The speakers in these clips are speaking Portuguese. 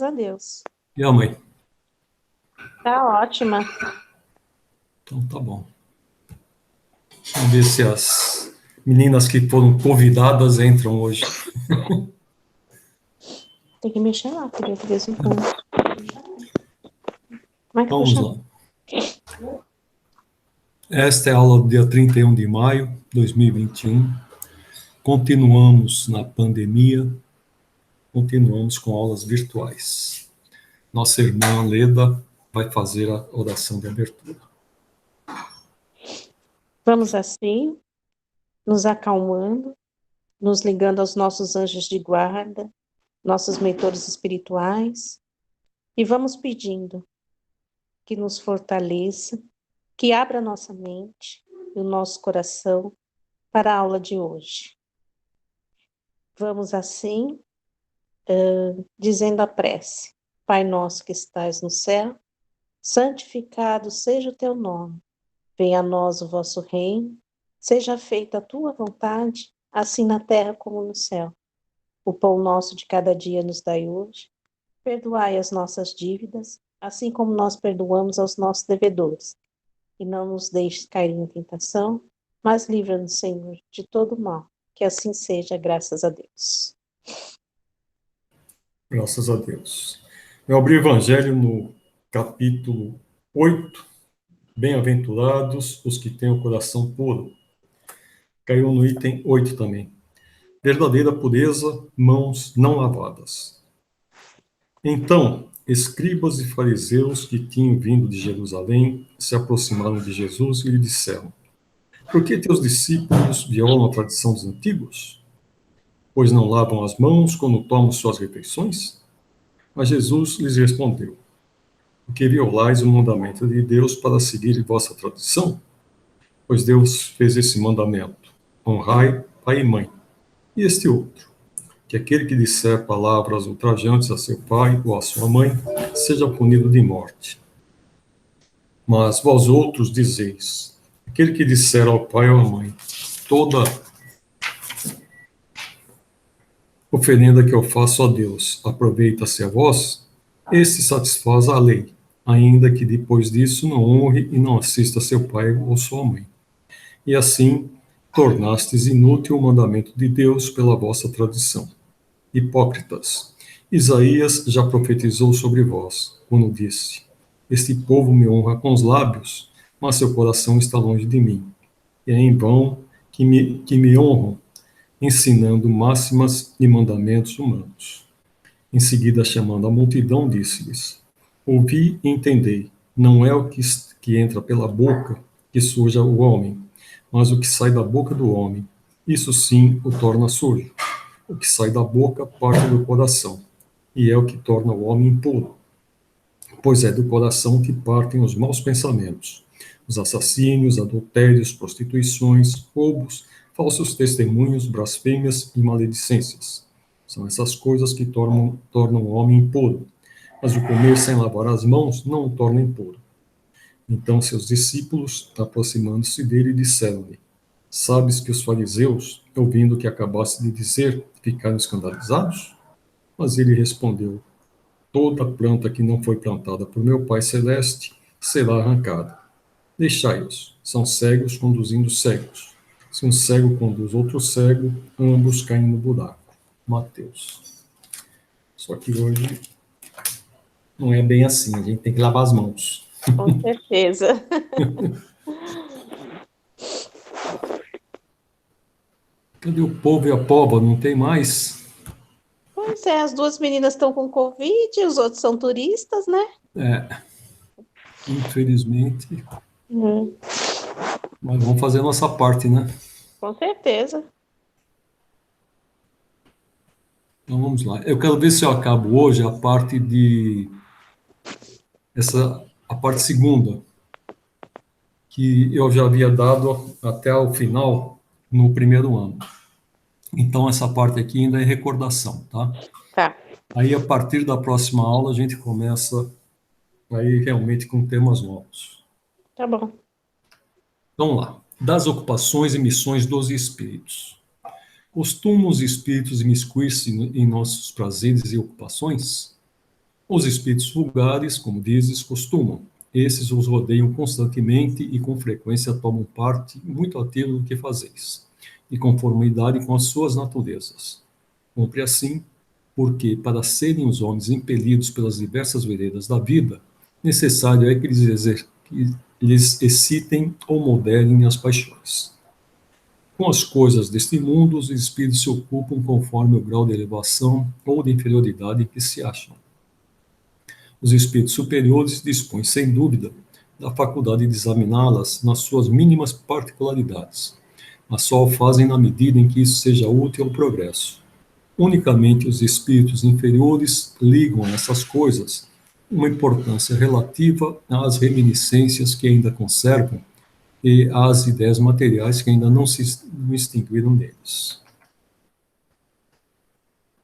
a Deus. E a mãe? Tá ótima. Então tá bom. Vamos ver se as meninas que foram convidadas entram hoje. Tem que mexer lá, queria de vez em quando. Como é que tá Vamos chamando? lá. Esta é a aula do dia 31 de maio de 2021. Continuamos na pandemia, continuamos com aulas virtuais. Nossa irmã Leda vai fazer a oração de abertura. Vamos assim, nos acalmando, nos ligando aos nossos anjos de guarda, nossos mentores espirituais, e vamos pedindo que nos fortaleça, que abra nossa mente e o nosso coração para a aula de hoje. Vamos assim, dizendo a prece. Pai nosso que estais no céu, santificado seja o teu nome. Venha a nós o vosso reino, seja feita a tua vontade, assim na terra como no céu. O pão nosso de cada dia nos dai hoje. Perdoai as nossas dívidas, assim como nós perdoamos aos nossos devedores. E não nos deixes cair em tentação, mas livra-nos, Senhor, de todo mal. Que assim seja, graças a Deus. Graças a Deus. Eu abri o Evangelho no capítulo 8. Bem-aventurados os que têm o coração puro. Caiu no item 8 também. Verdadeira pureza, mãos não lavadas. Então, escribas e fariseus que tinham vindo de Jerusalém se aproximaram de Jesus e lhe disseram: Por que teus discípulos violam a tradição dos antigos? Pois não lavam as mãos quando tomam suas refeições? Mas Jesus lhes respondeu: Por que violais o mandamento de Deus para seguir vossa tradição? Pois Deus fez esse mandamento: honrai pai e mãe. E este outro: que aquele que disser palavras ultrajantes a seu pai ou a sua mãe seja punido de morte. Mas vós outros dizeis: aquele que disser ao pai ou à mãe, toda oferenda que eu faço a Deus aproveita-se a vós, esse satisfaz a lei, ainda que depois disso não honre e não assista seu pai ou sua mãe. E assim tornastes inútil o mandamento de Deus pela vossa tradição. Hipócritas, Isaías já profetizou sobre vós, quando disse: Este povo me honra com os lábios, mas seu coração está longe de mim. E é em vão que me honram, ensinando máximas e mandamentos humanos. Em seguida, chamando a multidão, disse-lhes: Ouvi e entendei, não é o que entra pela boca que suja o homem, mas o que sai da boca do homem. Isso sim o torna sujo. O que sai da boca parte do coração, e é o que torna o homem impuro. Pois é do coração que partem os maus pensamentos, os assassínios, adultérios, prostituições, roubos, falsos testemunhos, blasfêmias e maledicências. São essas coisas que tornam o homem impuro, mas o comer sem lavar as mãos não o torna impuro. Então seus discípulos, aproximando-se dele, disseram-lhe: Sabes que os fariseus, ouvindo o que acabaste de dizer, ficaram escandalizados? Mas ele respondeu: Toda planta que não foi plantada por meu Pai Celeste será arrancada. Deixai-os, são cegos conduzindo cegos. Se um cego conduz outro cego, ambos caem no buraco. Mateus. Só que hoje não é bem assim, a gente tem que lavar as mãos. Com certeza. Cadê o povo e a pova? Não tem mais? Pois é, as duas meninas estão com Covid, os outros são turistas, né? É, infelizmente. Hum, Mas vamos fazer a nossa parte, né? com certeza. Então vamos lá. Eu quero ver se eu acabo hoje a parte de a parte segunda, que eu já havia dado até o final no primeiro ano. Então essa parte aqui ainda é recordação, tá? Tá, Aí a partir da próxima aula a gente começa aí realmente com temas novos. tá bom. Vamos lá. Das ocupações e missões dos espíritos. Costumam os espíritos imiscuir-se em nossos prazeres e ocupações? Os espíritos vulgares, como dizes, costumam. Esses os rodeiam constantemente e com frequência tomam parte muito ativa do que fazeis, de conformidade com as suas naturezas. Cumpre assim, porque, para serem os homens impelidos pelas diversas veredas da vida, necessário é que lhes excitem ou moderem as paixões. Com as coisas deste mundo, os espíritos se ocupam conforme o grau de elevação ou de inferioridade em que se acham. Os espíritos superiores dispõem, sem dúvida, da faculdade de examiná-las nas suas mínimas particularidades, mas só o fazem na medida em que isso seja útil ao progresso. Unicamente os espíritos inferiores ligam a essas coisas uma importância relativa às reminiscências que ainda conservam e às ideias materiais que ainda não extinguiram neles.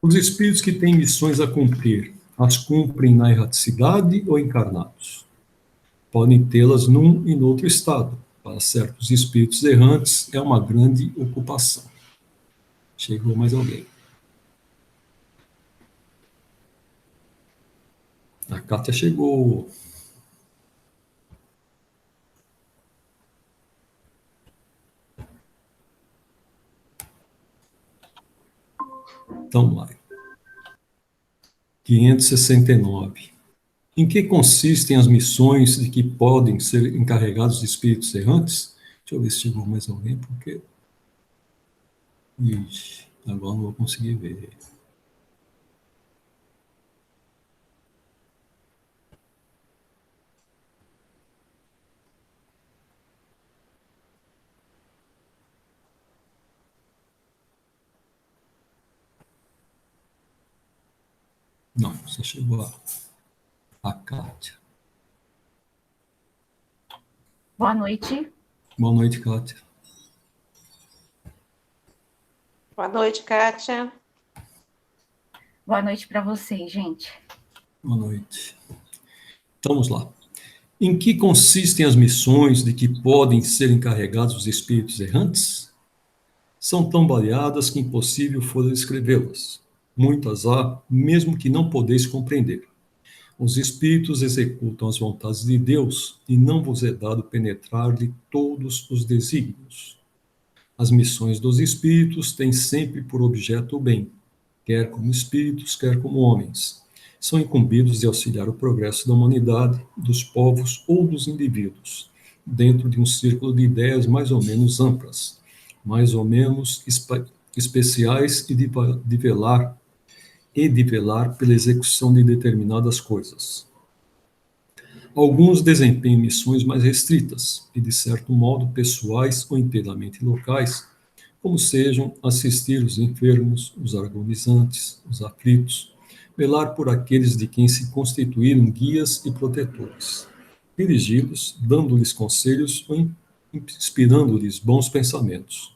Os espíritos que têm missões a cumprir, as cumprem na erraticidade ou encarnados? Podem tê-las num e no outro estado. Para certos espíritos errantes, é uma grande ocupação. Chegou mais alguém. A Kátia chegou. Então, vai. 569. Em que consistem as missões de que podem ser encarregados os espíritos errantes? Deixa eu ver se chegou mais alguém, porque... Ixi, agora não vou conseguir ver. Não, só chegou a Kátia. Boa noite. Boa noite, Kátia. Boa noite, Kátia. Boa noite para vocês, gente. Boa noite. Então, vamos lá. Em que consistem as missões de que podem ser encarregados os espíritos errantes? São tão variadas que impossível for descrevê-las. Muitas há, mesmo que não podeis compreender. Os espíritos executam as vontades de Deus e não vos é dado penetrar-lhe todos os desígnios. As missões dos espíritos têm sempre por objeto o bem, quer como espíritos, quer como homens. São incumbidos de auxiliar o progresso da humanidade, dos povos ou dos indivíduos, dentro de um círculo de ideias mais ou menos amplas, mais ou menos especiais e de velar pela execução de determinadas coisas. Alguns desempenham missões mais restritas e, de certo modo, pessoais ou inteiramente locais, como sejam assistir os enfermos, os agonizantes, os aflitos, velar por aqueles de quem se constituíram guias e protetores, dirigi-los, dando-lhes conselhos ou inspirando-lhes bons pensamentos.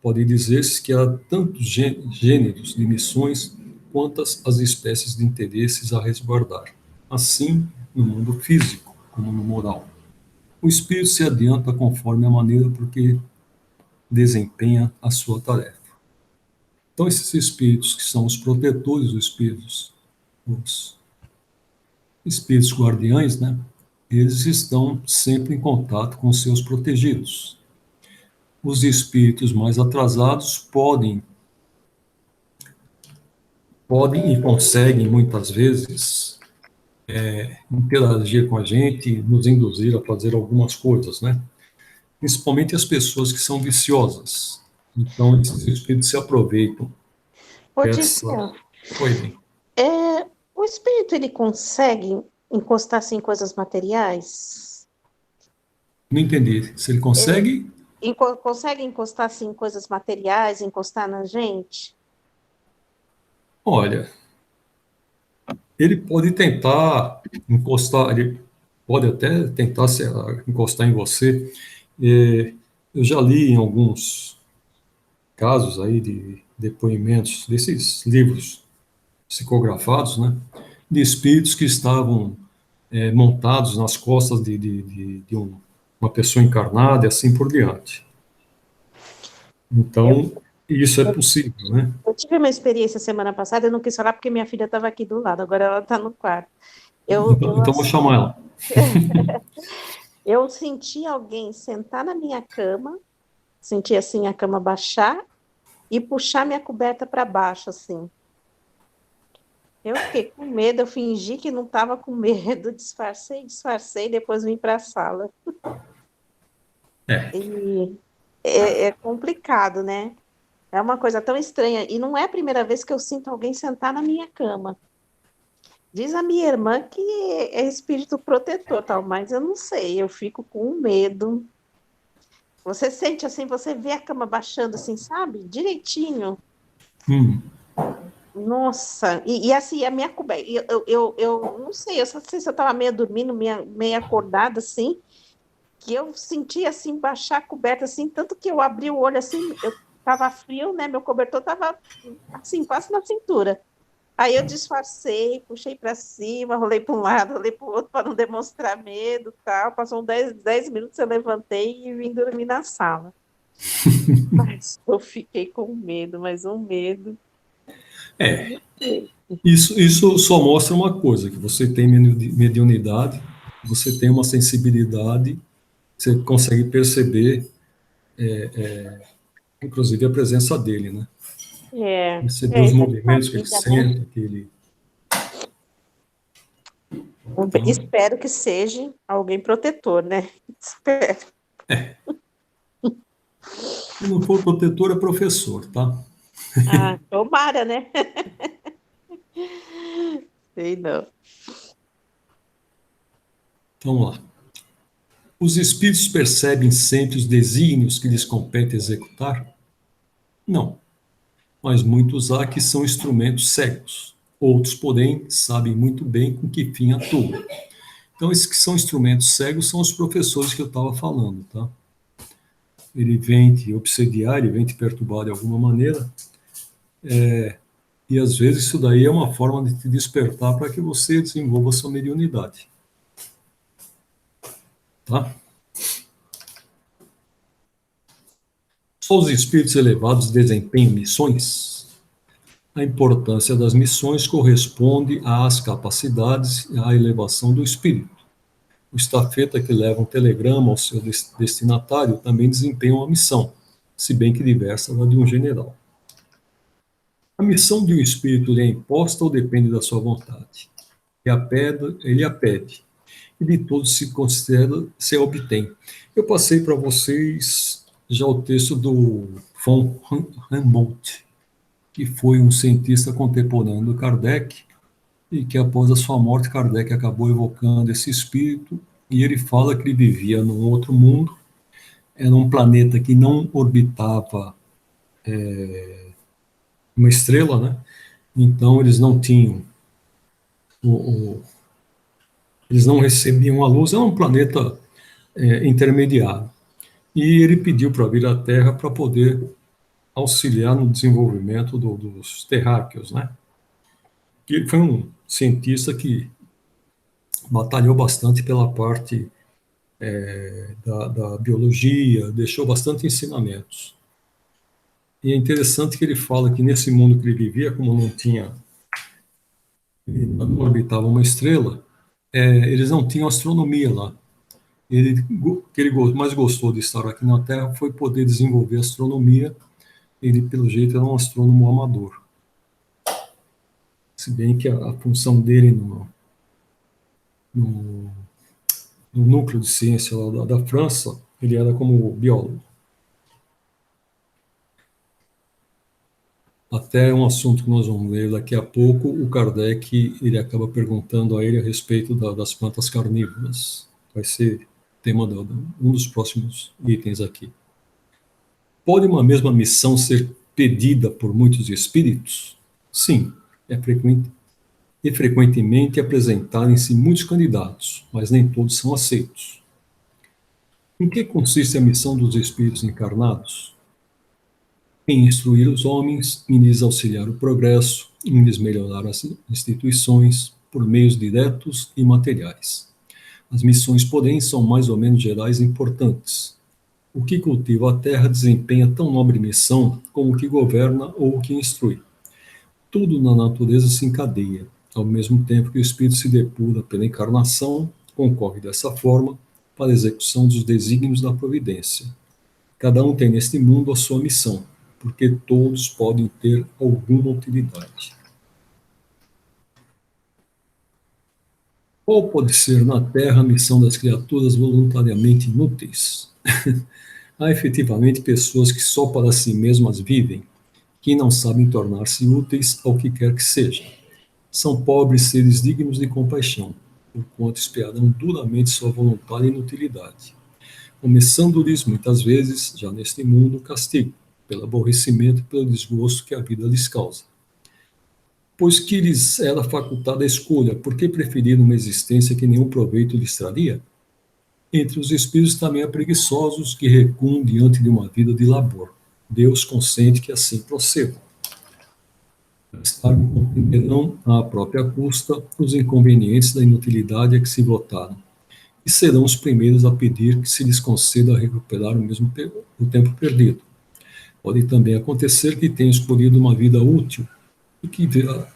Pode dizer-se que há tantos gêneros de missões quantas as espécies de interesses a resguardar, assim no mundo físico como no moral. O espírito se adianta conforme a maneira por que desempenha a sua tarefa. Então, esses espíritos que são os protetores dos espíritos, os espíritos guardiães, né? Eles estão sempre em contato com seus protegidos. Os espíritos mais atrasados podem e conseguem, muitas vezes, interagir com a gente, nos induzir a fazer algumas coisas, né? Principalmente as pessoas que são viciosas. Então, esses espíritos se aproveitam Odisseu, dessa... Oi, bem. O espírito, ele consegue encostar-se em coisas materiais? Não entendi. Se ele consegue... Consegue encostar-se em coisas materiais, encostar na gente? Olha, ele pode tentar encostar, ele pode até tentar encostar em você. Eu já li em alguns casos aí de depoimentos desses livros psicografados, né, de espíritos que estavam montados nas costas de uma pessoa encarnada e assim por diante. Então, E isso é possível, né? Eu tive uma experiência semana passada, eu não quis falar porque minha filha estava aqui do lado, agora ela está no quarto. Eu, Então, eu, então vou chamar ela. eu senti alguém sentar na minha cama, senti assim a cama baixar e puxar minha coberta para baixo, assim. Eu fiquei com medo, eu fingi que não estava com medo, disfarcei, depois vim para a sala. É. E é complicado, né? É uma coisa tão estranha. E não é a primeira vez que eu sinto alguém sentar na minha cama. Diz a minha irmã que é espírito protetor, tal, mas eu não sei, eu fico com medo. Você sente assim, você vê a cama baixando assim, sabe? Direitinho. Hum. Nossa, e assim, a minha coberta, eu não sei, eu só sei se eu estava meio dormindo, meio acordada assim, que eu senti assim, baixar a coberta assim, tanto que eu abri o olho assim, eu tava frio, né? Meu cobertor tava assim, quase na cintura. Aí eu disfarcei, puxei para cima, rolei para um lado, rolei para o outro para não demonstrar medo, tal. Passou uns 10 minutos, eu levantei e vim dormir na sala. Mas eu fiquei com medo, mas um medo. Eu É. não sei. Isso só mostra uma coisa, que você tem mediunidade, você tem uma sensibilidade, você consegue perceber, inclusive, a presença dele, né? Perceber os Isso é da movimentos que ele vida, né? sente, que ele... Então, Espero que seja alguém protetor, né? Espero. se não for protetor, é professor, tá? Ah, tomara, né? Sei não. Então, vamos lá. Os espíritos percebem sempre os desígnios que lhes compete executar? Não, mas muitos há que são instrumentos cegos. Outros, porém, sabem muito bem com que fim atuam. Então, esses que são instrumentos cegos são os professores que eu estava falando, tá? Ele vem te obsediar, ele vem te perturbar de alguma maneira, e às vezes isso daí é uma forma de te despertar para que você desenvolva a sua mediunidade, tá? Só os espíritos elevados desempenham missões? A importância das missões corresponde às capacidades e à elevação do espírito. O estafeta que leva um telegrama ao seu destinatário também desempenha uma missão, se bem que diversa da de um general. A missão de um espírito lhe é imposta ou depende da sua vontade? Ele a pede, e de todos se considera se a obtém. Eu passei para vocês já o texto do von Humboldt, que foi um cientista contemporâneo do Kardec, e que após a sua morte, Kardec acabou evocando esse espírito, e ele fala que ele vivia num outro mundo, era um planeta que não orbitava uma estrela, né? Então eles não tinham, o, o, eles não recebiam a luz, era um planeta intermediário. E ele pediu para vir à Terra para poder auxiliar no desenvolvimento dos terráqueos, né? E ele foi um cientista que batalhou bastante pela parte da biologia, deixou bastante ensinamentos. E é interessante que ele fala que nesse mundo que ele vivia, como não tinha, ele não orbitava uma estrela, eles não tinham astronomia lá. O que ele mais gostou de estar aqui na Terra foi poder desenvolver astronomia. Ele, pelo jeito, era um astrônomo amador. Se bem que a função dele no, no núcleo de ciência lá da França, ele era como biólogo. Até um assunto que nós vamos ver daqui a pouco, o Kardec ele acaba perguntando a ele a respeito das plantas carnívoras. Vai ser tema de um dos próximos itens aqui. Pode uma mesma missão ser pedida por muitos espíritos? Sim, é frequente e frequentemente apresentarem-se muitos candidatos, mas nem todos são aceitos. Em que consiste a missão dos espíritos encarnados? Em instruir os homens, em lhes auxiliar o progresso, em lhes melhorar as instituições, por meios diretos e materiais. As missões, porém, são mais ou menos gerais e importantes. O que cultiva a terra desempenha tão nobre missão como o que governa ou o que instrui. Tudo na natureza se encadeia, ao mesmo tempo que o espírito se depura pela encarnação, concorre dessa forma para a execução dos desígnios da providência. Cada um tem neste mundo a sua missão, porque todos podem ter alguma utilidade. Qual pode ser na Terra a missão das criaturas voluntariamente inúteis? Há efetivamente pessoas que só para si mesmas vivem, que não sabem tornar-se úteis ao que quer que seja. São pobres seres dignos de compaixão, porquanto espiarão duramente sua voluntária inutilidade, começando-lhes, muitas vezes, já neste mundo, o castigo, pelo aborrecimento e pelo desgosto que a vida lhes causa. Pois que lhes era facultada a escolha, por que preferiram uma existência que nenhum proveito lhes traria? Entre os espíritos também há preguiçosos que recuam diante de uma vida de labor. Deus consente que assim procedam. Compreenderão à própria custa os inconvenientes da inutilidade a que se votaram, e serão os primeiros a pedir que se lhes conceda recuperar o tempo perdido. Pode também acontecer que tenham escolhido uma vida útil e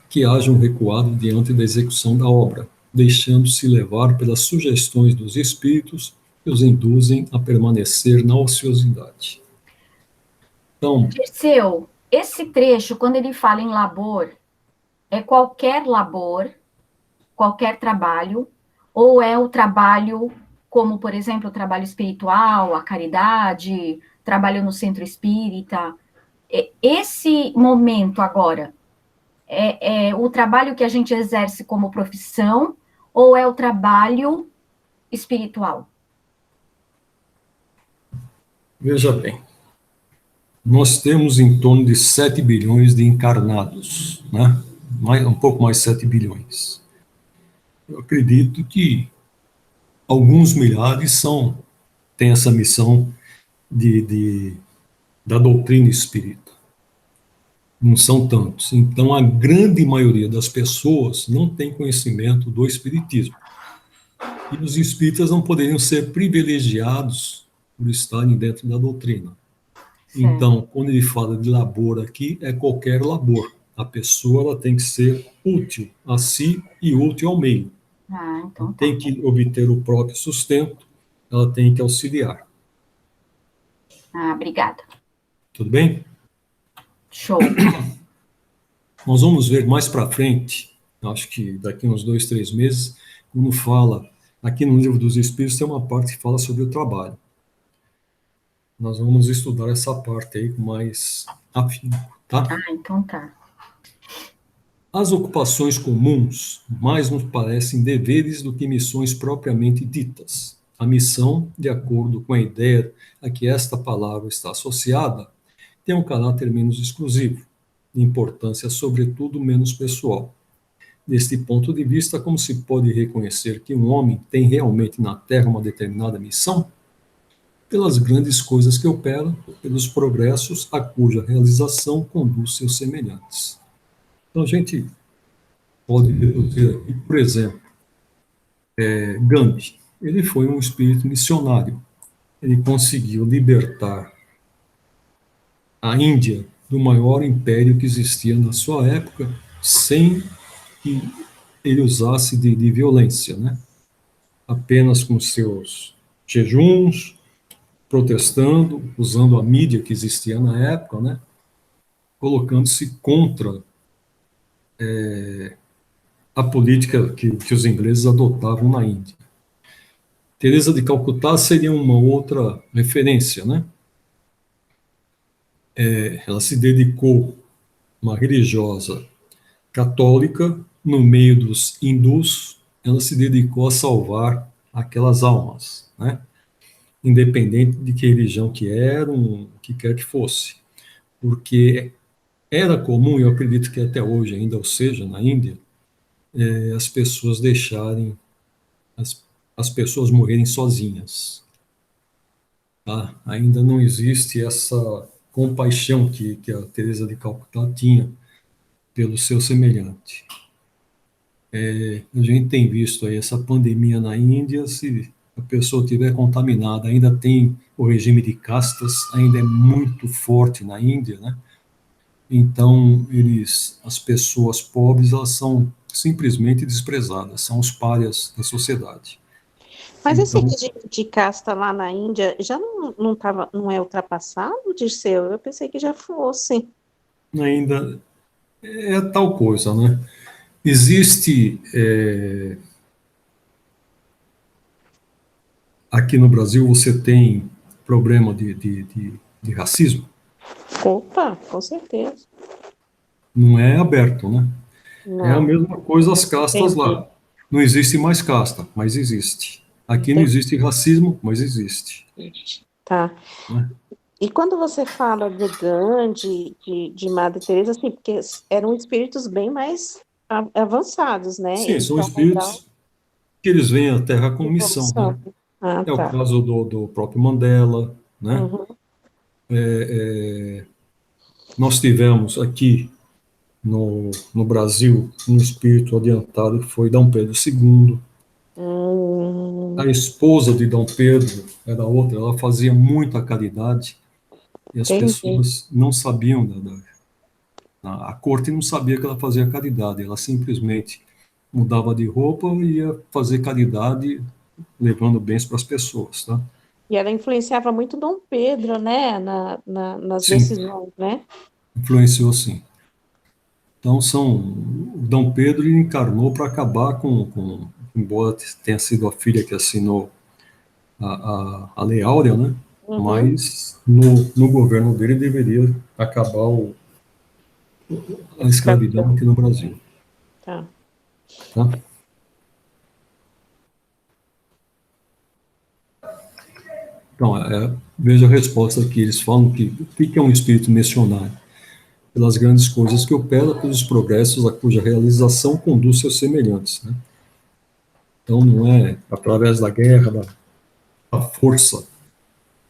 que hajam recuado diante da execução da obra, deixando-se levar pelas sugestões dos espíritos que os induzem a permanecer na ociosidade. Então, Dirceu, esse trecho, quando ele fala em labor, é qualquer labor, qualquer trabalho, ou é o trabalho, como, por exemplo, o trabalho espiritual, a caridade, trabalho no centro espírita? Esse momento agora, é o trabalho que a gente exerce como profissão, ou é o trabalho espiritual? veja bem, nós temos em torno de 7 bilhões de encarnados, né? Um pouco mais de 7 bilhões. Eu acredito que alguns milhares têm essa missão da doutrina espírita. Não são tantos. Então, a grande maioria das pessoas não tem conhecimento do espiritismo. E os espíritas não poderiam ser privilegiados por estarem dentro da doutrina. Certo. Então, quando ele fala de labor aqui, é qualquer labor. A pessoa ela tem que ser útil a si e útil ao meio. Então tá. Tem que obter o próprio sustento, ela tem que auxiliar. Obrigada. Tudo bem? Show. Nós vamos ver mais para frente, acho que daqui uns 2, 3 meses, quando fala, aqui no Livro dos Espíritos tem uma parte que fala sobre o trabalho. Nós vamos estudar essa parte aí com mais afinco, tá? Então tá. As ocupações comuns mais nos parecem deveres do que missões propriamente ditas. A missão, de acordo com a ideia a que esta palavra está associada, tem um caráter menos exclusivo, de importância, sobretudo, menos pessoal. Deste ponto de vista, como se pode reconhecer que um homem tem realmente na Terra uma determinada missão? Pelas grandes coisas que opera, pelos progressos a cuja realização conduz seus semelhantes. Então, a gente pode deduzir aqui, por exemplo, Gandhi. Ele foi um espírito missionário. Ele conseguiu libertar a Índia do maior império que existia na sua época, sem que ele usasse de violência, né? Apenas com seus jejuns, protestando, usando a mídia que existia na época, né? Colocando-se contra a política que os ingleses adotavam na Índia. Teresa de Calcutá seria uma outra referência, né? Ela se dedicou, uma religiosa católica, no meio dos hindus, ela se dedicou a salvar aquelas almas, né? Independente de que religião que eram, o que quer que fosse. Porque era comum, e eu acredito que até hoje ainda, ou seja, na Índia, as pessoas deixarem, as pessoas morrerem sozinhas. Tá? Ainda não existe essa compaixão que a Teresa de Calcutá tinha pelo seu semelhante. A gente tem visto aí essa pandemia na Índia se a pessoa estiver contaminada, ainda tem o regime de castas, ainda é muito forte na Índia, né? Então, as pessoas pobres, elas são simplesmente desprezadas, são os párias da sociedade. Mas esse Então, regime de casta lá na Índia já não é ultrapassado, Dirceu? Eu pensei que já fosse. ainda é tal coisa, né? Existe, aqui no Brasil, você tem problema de racismo, Opa, com certeza. não é aberto, né? É a Não, mesma coisa as castas entendi, lá. Não existe mais casta, mas existe. Aqui não entendi. existe racismo, mas existe, Tá. né? E quando você fala de Gandhi, de Madre Teresa, assim, porque eram espíritos bem mais avançados, né? Sim, Eles são estão num grau espíritos que eles vêm à Terra com de missão, né? evolução. Ah, É o tá. caso do próprio Mandela, né? Uhum. Nós tivemos aqui no Brasil um espírito adiantado que foi Dom Pedro II. A Hum, esposa de Dom Pedro era outra, ela fazia muita caridade e as entendi. pessoas não sabiam a corte não sabia que ela fazia caridade, ela simplesmente mudava de roupa e ia fazer caridade, levando bens para as pessoas, tá? E ela influenciava muito Dom Pedro, né? Nas Sim, decisões, né? influenciou sim. Então, o Dom Pedro ele encarnou para acabar embora tenha sido a filha que assinou a Lei Áurea, né? Uhum. Mas no governo dele deveria acabar a escravidão Escravidão. aqui no Brasil, Tá. tá? Então, veja a resposta aqui. Eles falam que o que é um espírito missionário? Pelas grandes coisas que opera, pelos progressos a cuja realização conduz seus semelhantes, né? Então, não é através da guerra, da força,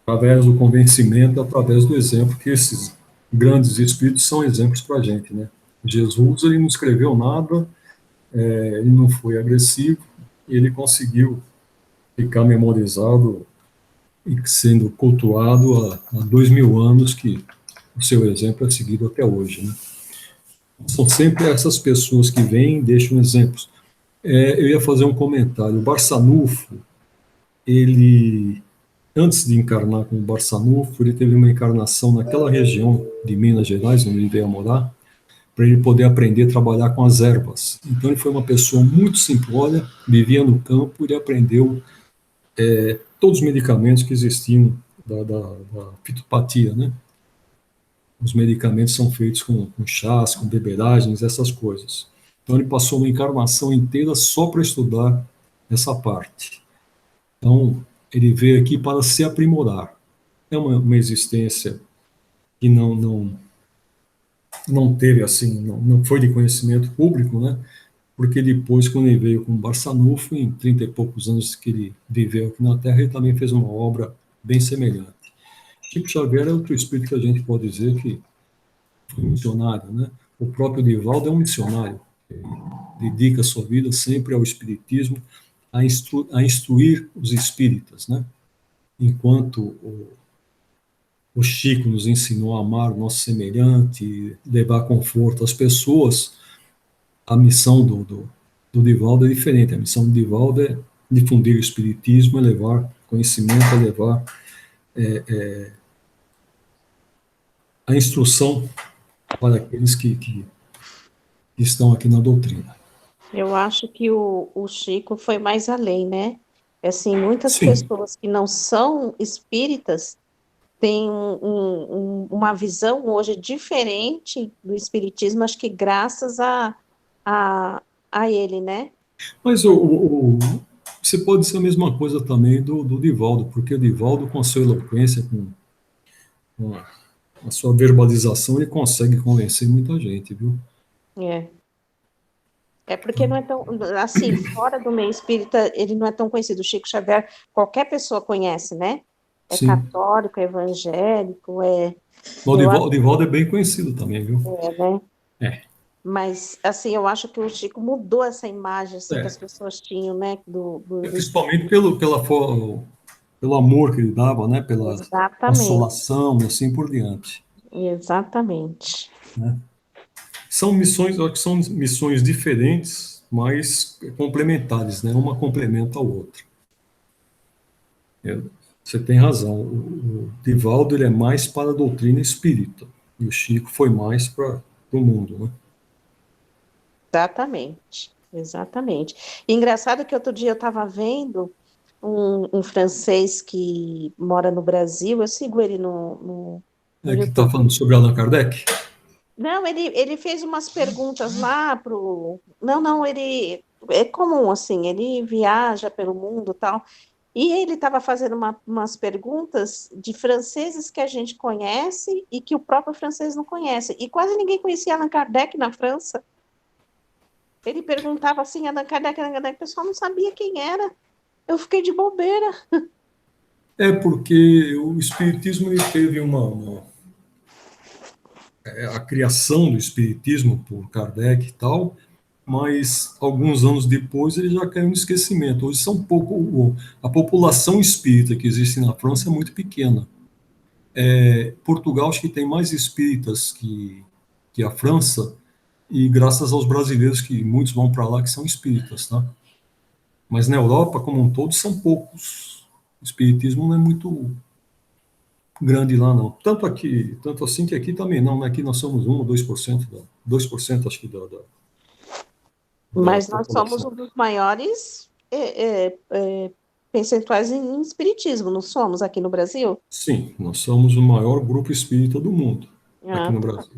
através do convencimento, através do exemplo, que esses grandes espíritos são exemplos para a gente, né? Jesus, ele não escreveu nada, ele não foi agressivo, ele conseguiu ficar memorizado e sendo cultuado há 2000 anos, que o seu exemplo é seguido até hoje, né? São sempre essas pessoas que vêm e deixam exemplos. Eu ia fazer um comentário. O Barçanufo, ele, antes de encarnar como Barçanufo, ele teve uma encarnação naquela região de Minas Gerais, onde ele veio a morar, para ele poder aprender a trabalhar com as ervas. Então ele foi uma pessoa muito simplória, vivia no campo, ele aprendeu todos os medicamentos que existiam da fitopatia, né? Os medicamentos são feitos com chás, com beberagens, essas coisas. Então ele passou uma encarnação inteira só para estudar essa parte. Então ele veio aqui para se aprimorar. É uma existência que não teve assim, não foi de conhecimento público, né? Porque depois, quando ele veio com Barçanufo, em 30 e poucos anos que ele viveu aqui na Terra, ele também fez uma obra bem semelhante. Chico Xavier é outro espírito que a gente pode dizer que foi missionário, né? O próprio Divaldo é um missionário, dedica a sua vida sempre ao espiritismo, a instruir os espíritas, né? Enquanto o Chico nos ensinou a amar o nosso semelhante, levar conforto às pessoas, a missão do Divaldo é diferente. A missão do Divaldo é difundir o espiritismo, é levar conhecimento, é levar a instrução para aqueles que estão aqui na doutrina. Eu acho que o Chico foi mais além, né? Assim, muitas Sim, pessoas que não são espíritas têm uma visão hoje diferente do espiritismo, acho que graças a, a ele, né? mas você pode dizer a mesma coisa também do Divaldo, porque o Divaldo, com a sua eloquência, com a sua verbalização, ele consegue convencer muita gente, viu? É. É porque não é tão, assim, fora do meio espírita, ele não é tão conhecido. O Chico Xavier, qualquer pessoa conhece, né? É Sim. católico, é evangélico, O eu acho Divaldo é bem conhecido também, viu? que é, né? É. Mas, assim, eu acho que o Chico mudou essa imagem, assim, que É, as pessoas tinham, né, do principalmente pelo amor que ele dava, né? Pela Exatamente, consolação e assim por diante. exatamente. Né? São missões, eu acho que são missões diferentes, mas complementares, né? Uma complementa a outra. É, você tem razão. O Divaldo ele é mais para a doutrina espírita e o Chico foi mais para o mundo, né? Exatamente, exatamente. E engraçado que outro dia eu estava vendo um francês que mora no Brasil, eu sigo ele no É que está YouTube. falando sobre Allan Kardec. Não, ele fez umas perguntas lá pro. Não, não, ele é comum assim, ele viaja pelo mundo e tal. E ele estava fazendo umas perguntas de franceses que a gente conhece e que o próprio francês não conhece. E quase ninguém conhecia Allan Kardec na França. Ele perguntava assim, Allan Kardec, o pessoal não sabia quem era. Eu fiquei de bobeira. É porque o Espiritismo ele teve a criação do Espiritismo por Kardec e tal, mas alguns anos depois ele já caiu no esquecimento. Hoje são pouco, a população espírita que existe na França é muito pequena. Portugal acho que tem mais espíritas que a França, e graças aos brasileiros que muitos vão para lá que são espíritas, tá? Mas na Europa como um todo são poucos. O espiritismo não é muito grande lá não. Tanto aqui, tanto assim que aqui também não, né? Aqui nós somos 1 ou 2%, 2% acho que da Mas nós somos população. um dos maiores percentuais em espiritismo, não somos aqui no Brasil? Sim, nós somos o maior grupo espírita do mundo aqui Ah, no tá. Brasil.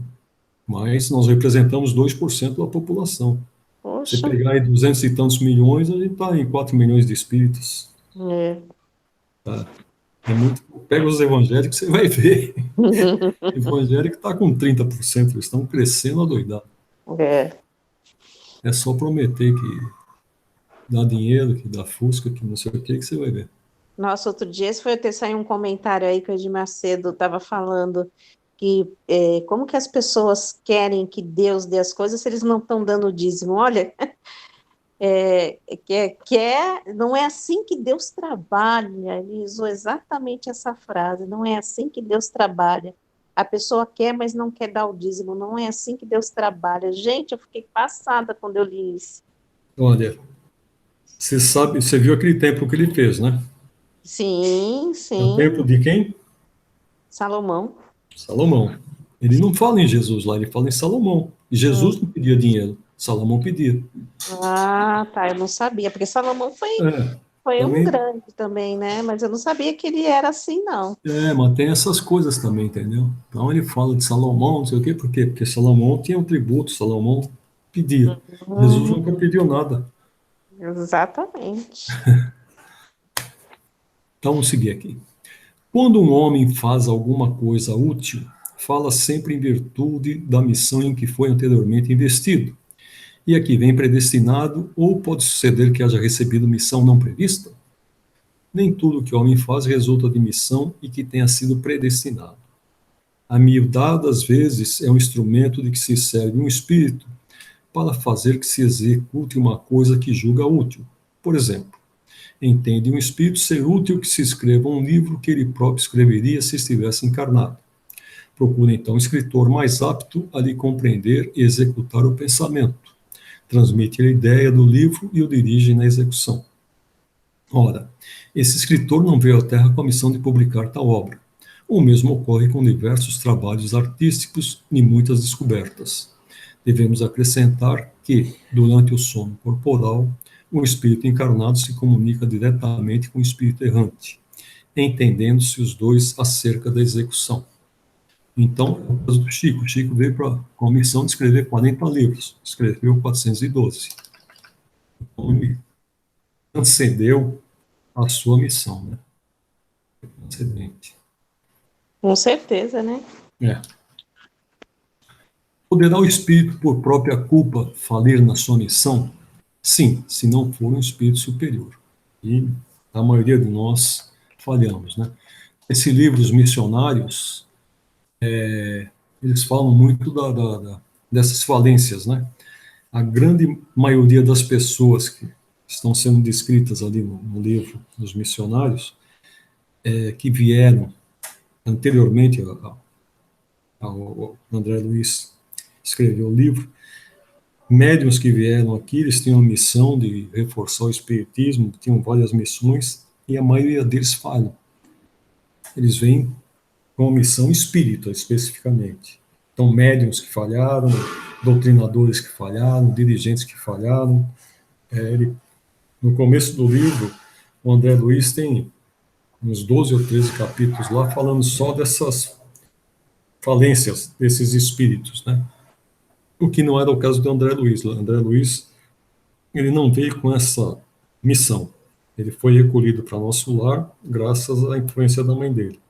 Mas nós representamos 2% da população. Você Poxa, pegar aí 200 e tantos milhões, a gente está em 4 milhões de espíritas. é. Tá? É muito. Pega os evangélicos, você vai ver. Evangélico está com 30%, eles estão crescendo a doidado. É. É só prometer que dá dinheiro, que dá fusca, que não sei o que você vai ver. Nossa, outro dia esse foi até sair um comentário aí que o Edir Macedo estava falando que como que as pessoas querem que Deus dê as coisas se eles não estão dando o dízimo? Olha, não é assim que Deus trabalha. Ele usou exatamente essa frase. Não é assim que Deus trabalha. A pessoa quer, mas não quer dar o dízimo. Não é assim que Deus trabalha. Gente, eu fiquei passada quando eu li isso. Olha, você sabe, você viu aquele templo que ele fez, né? Sim, É o templo sim, de quem? Salomão. Salomão. Ele não fala em Jesus lá, ele fala em Salomão. E Jesus não pedia dinheiro, Salomão pedia. Ah, tá, eu não sabia, porque Salomão É, foi um também, grande também, né? Mas eu não sabia que ele era assim, não. mas tem essas coisas também, entendeu? Então ele fala de Salomão, não sei o quê, por quê? Porque Salomão tinha um tributo, Salomão pedia. Jesus nunca Hum, pediu nada. exatamente. Então vamos seguir aqui. Quando um homem faz alguma coisa útil, fala sempre em virtude da missão em que foi anteriormente investido. E aqui vem predestinado, ou pode suceder que haja recebido missão não prevista? Nem tudo que o homem faz resulta de missão e que tenha sido predestinado. A miudade, às vezes, é um instrumento de que se serve um espírito para fazer que se execute uma coisa que julga útil. Por exemplo, entende um espírito ser útil que se escreva um livro que ele próprio escreveria se estivesse encarnado. Procura então um escritor mais apto a lhe compreender e executar o pensamento. Transmite a ideia do livro e o dirige na execução. Ora, esse escritor não veio à Terra com a missão de publicar tal obra. O mesmo ocorre com diversos trabalhos artísticos e muitas descobertas. Devemos acrescentar que, durante o sono corporal, o espírito encarnado se comunica diretamente com o espírito errante, entendendo-se os dois acerca da execução. Então, é o caso do Chico. O Chico veio com a missão de escrever 40 livros, escreveu 412. Então, ele transcendeu a sua missão, né? Excelente. Com certeza, né? É. Poderá o espírito, por própria culpa, falir na sua missão? Sim, se não for um espírito superior. E a maioria de nós falhamos, né? Esse livro, Os Missionários, eles falam muito dessas falências, né? A grande maioria das pessoas que estão sendo descritas ali no livro dos missionários, que vieram anteriormente ao André Luiz escrever o livro, médiuns que vieram aqui, eles tinham a missão de reforçar o espiritismo, tinham várias missões, e a maioria deles falham. Eles vêm com a missão espírita, especificamente. Então, médiuns que falharam, doutrinadores que falharam, dirigentes que falharam. No começo do livro, o André Luiz tem uns 12 ou 13 capítulos lá, falando só dessas falências desses espíritos, né? O que não era o caso do André Luiz. O André Luiz, ele não veio com essa missão. Ele foi recolhido para nosso lar graças à influência da mãe dele.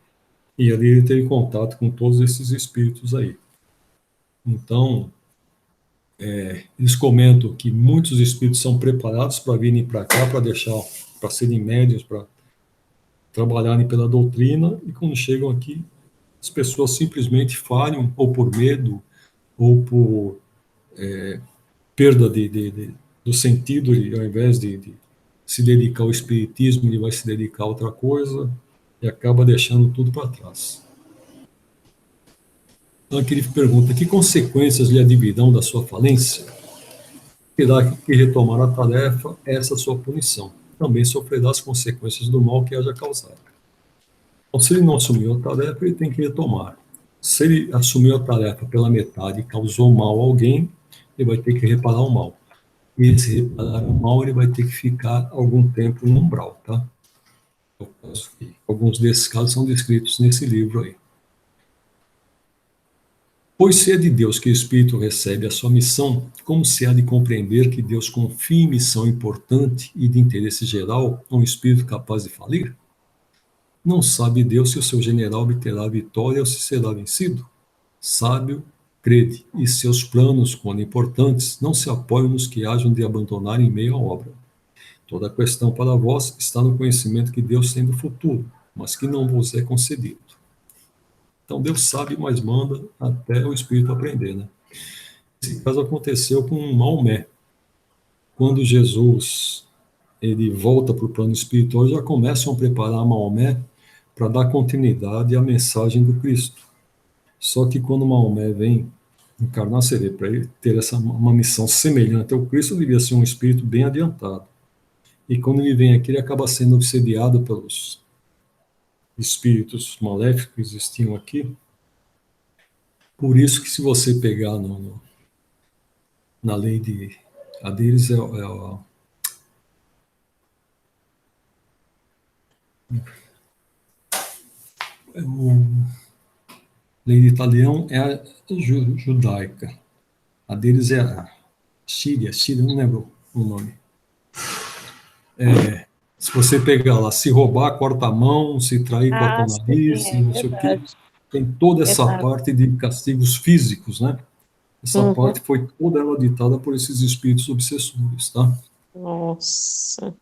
E ali ele teve contato com todos esses espíritos aí. Então, eles comentam que muitos espíritos são preparados para virem para cá, para serem médiuns, para trabalharem pela doutrina, e quando chegam aqui, as pessoas simplesmente falham, ou por medo, ou por perda do sentido, ao invés de se dedicar ao espiritismo, ele vai se dedicar a outra coisa, e acaba deixando tudo para trás. Então, aqui ele pergunta: que consequências lhe advirão da sua falência? Terá que retomar a tarefa, essa sua punição. Também sofrerá as consequências do mal que haja causado. Então, se ele não assumiu a tarefa, ele tem que retomar. Se ele assumiu a tarefa pela metade e causou mal a alguém, ele vai ter que reparar o mal. E se reparar o mal, ele vai ter que ficar algum tempo no umbral, tá? Alguns desses casos são descritos nesse livro aí. Pois se é de Deus que o Espírito recebe a sua missão, como se há de compreender que Deus confia em missão importante e de interesse geral a um Espírito capaz de falir? Não sabe Deus se o seu general obterá a vitória ou se será vencido? Sábio, crede, e seus planos, quando importantes, não se apoiam nos que hajam de abandonar em meio à obra. Toda a questão para vós está no conhecimento que Deus tem do futuro, mas que não vos é concedido. Então Deus sabe, mas manda até o Espírito aprender, né? Esse caso aconteceu com Maomé. Quando Jesus ele volta para o plano espiritual, já começam a preparar Maomé para dar continuidade à mensagem do Cristo. Só que quando Maomé vem encarnar, você vê, para ele ter uma missão semelhante ao Cristo, ele devia ser um espírito bem adiantado. E quando ele vem aqui, ele acaba sendo obsediado pelos espíritos maléficos que existiam aqui. Por isso que se você pegar na lei a deles lei de Italião é a judaica. A deles é a Síria, não lembro o nome. Se você pegar lá, se roubar, corta a mão, se trair, corta o nariz, sim, não sei o quê. Tem toda essa parte de castigos físicos, né? Essa parte foi toda ela ditada por esses espíritos obsessores, tá? Nossa.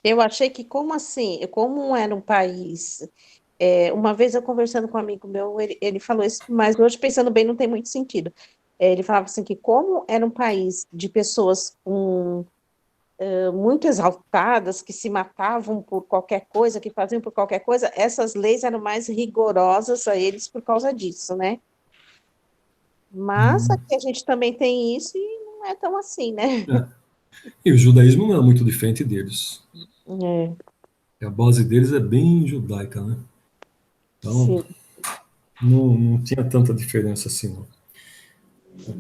Eu achei que, como assim, como era um país... uma vez eu conversando com um amigo meu, ele falou isso, mas hoje, pensando bem, não tem muito sentido. Ele falava assim que, como era um país de pessoas muito exaltadas, que se matavam por qualquer coisa, que faziam por qualquer coisa, essas leis eram mais rigorosas a eles por causa disso, né? Mas aqui a gente também tem isso e não é tão assim, né? E o judaísmo não é muito diferente deles. É. A base deles é bem judaica, né? Então, não tinha tanta diferença assim, não.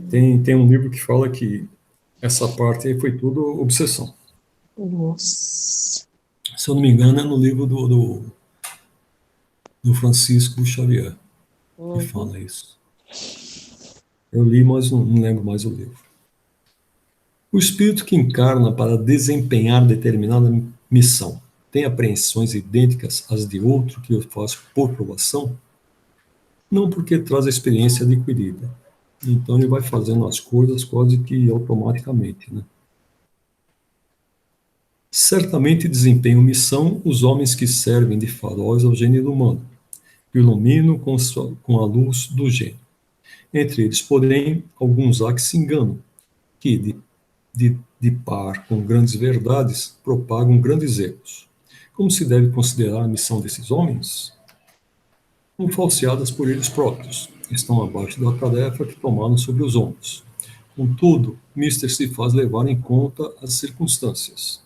Tem um livro que fala que essa parte aí foi tudo obsessão. Nossa. Se eu não me engano, é no livro do Francisco Xavier que fala isso. Eu li, mas não lembro mais o livro. O espírito que encarna para desempenhar determinada missão tem apreensões idênticas às de outro que o faz por provação? Não, porque traz a experiência adquirida. Então ele vai fazendo as coisas quase que automaticamente, né? Certamente desempenham missão os homens que servem de faróis ao gênero humano, que iluminam com a luz do gênio. Entre eles, porém, alguns há que se enganam, que, de par com grandes verdades, propagam grandes erros. Como se deve considerar a missão desses homens? São falseadas por eles próprios, estão abaixo da tarefa que tomaram sobre os ombros. Contudo, Mister se faz levar em conta as circunstâncias.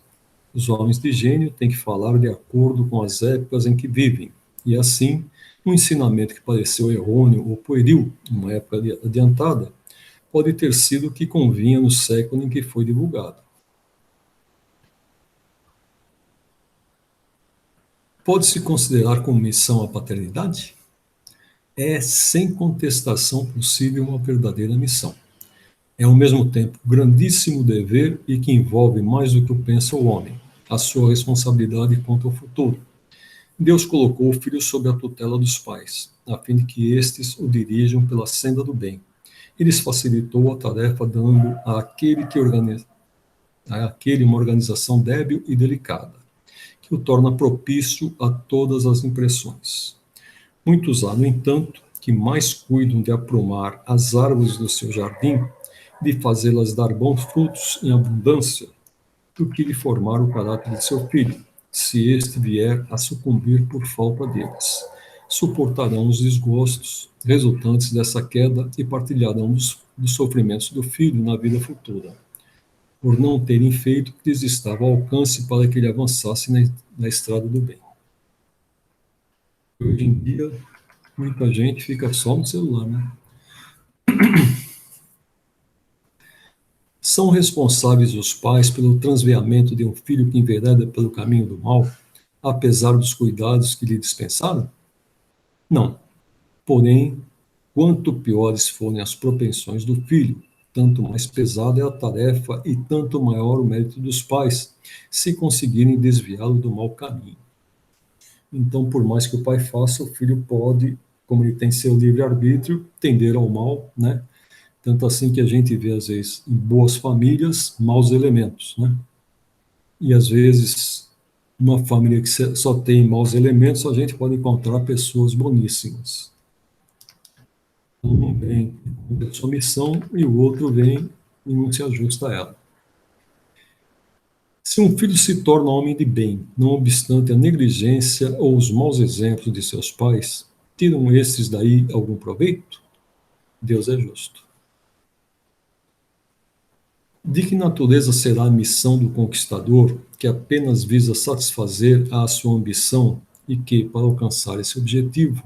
Os homens de gênio têm que falar de acordo com as épocas em que vivem, e assim, um ensinamento que pareceu errôneo ou pueril numa época adiantada, pode ter sido o que convinha no século em que foi divulgado. Pode-se considerar como missão a paternidade? É, sem contestação possível, uma verdadeira missão. É, ao mesmo tempo, grandíssimo dever e que envolve mais do que pensa o homem, a sua responsabilidade quanto ao futuro. Deus colocou o filho sob a tutela dos pais, a fim de que estes o dirijam pela senda do bem. E lhes facilitou a tarefa, dando àquele uma organização débil e delicada, que o torna propício a todas as impressões. Muitos há, no entanto, que mais cuidam de aprumar as árvores do seu jardim, de fazê-las dar bons frutos em abundância, do que de formar o caráter de seu filho, se este vier a sucumbir por falta deles. Suportarão os desgostos resultantes dessa queda e partilharão dos sofrimentos do filho na vida futura, por não terem feito o que lhes estava ao alcance para que ele avançasse na estrada do bem. Hoje em dia, muita gente fica só no celular, né? São responsáveis os pais pelo transviamento de um filho que envereda pelo caminho do mal, apesar dos cuidados que lhe dispensaram? Não. Porém, quanto piores forem as propensões do filho, tanto mais pesada é a tarefa e tanto maior o mérito dos pais, se conseguirem desviá-lo do mau caminho. Então, por mais que o pai faça, o filho pode, como ele tem seu livre-arbítrio, tender ao mal, né? Tanto assim que a gente vê, às vezes, em boas famílias, maus elementos, né? E, às vezes, numa família que só tem maus elementos, a gente pode encontrar pessoas boníssimas. Um vem com sua missão e o outro vem e não se ajusta a ela. Se um filho se torna homem de bem, não obstante a negligência ou os maus exemplos de seus pais, tiram estes daí algum proveito? Deus é justo. De que natureza será a missão do conquistador, que apenas visa satisfazer a sua ambição e que, para alcançar esse objetivo,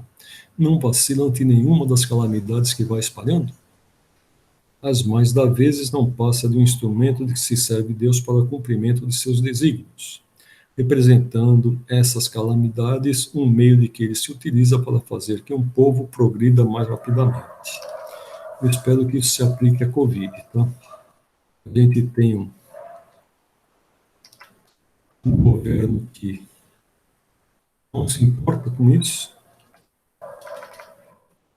não vacila ante nenhuma das calamidades que vai espalhando? As mais das vezes não passa de um instrumento de que se serve Deus para o cumprimento de seus desígnios, representando essas calamidades um meio de que ele se utiliza para fazer que um povo progrida mais rapidamente. Eu espero que isso se aplique à Covid, tá? A gente tem um governo que não se importa com isso,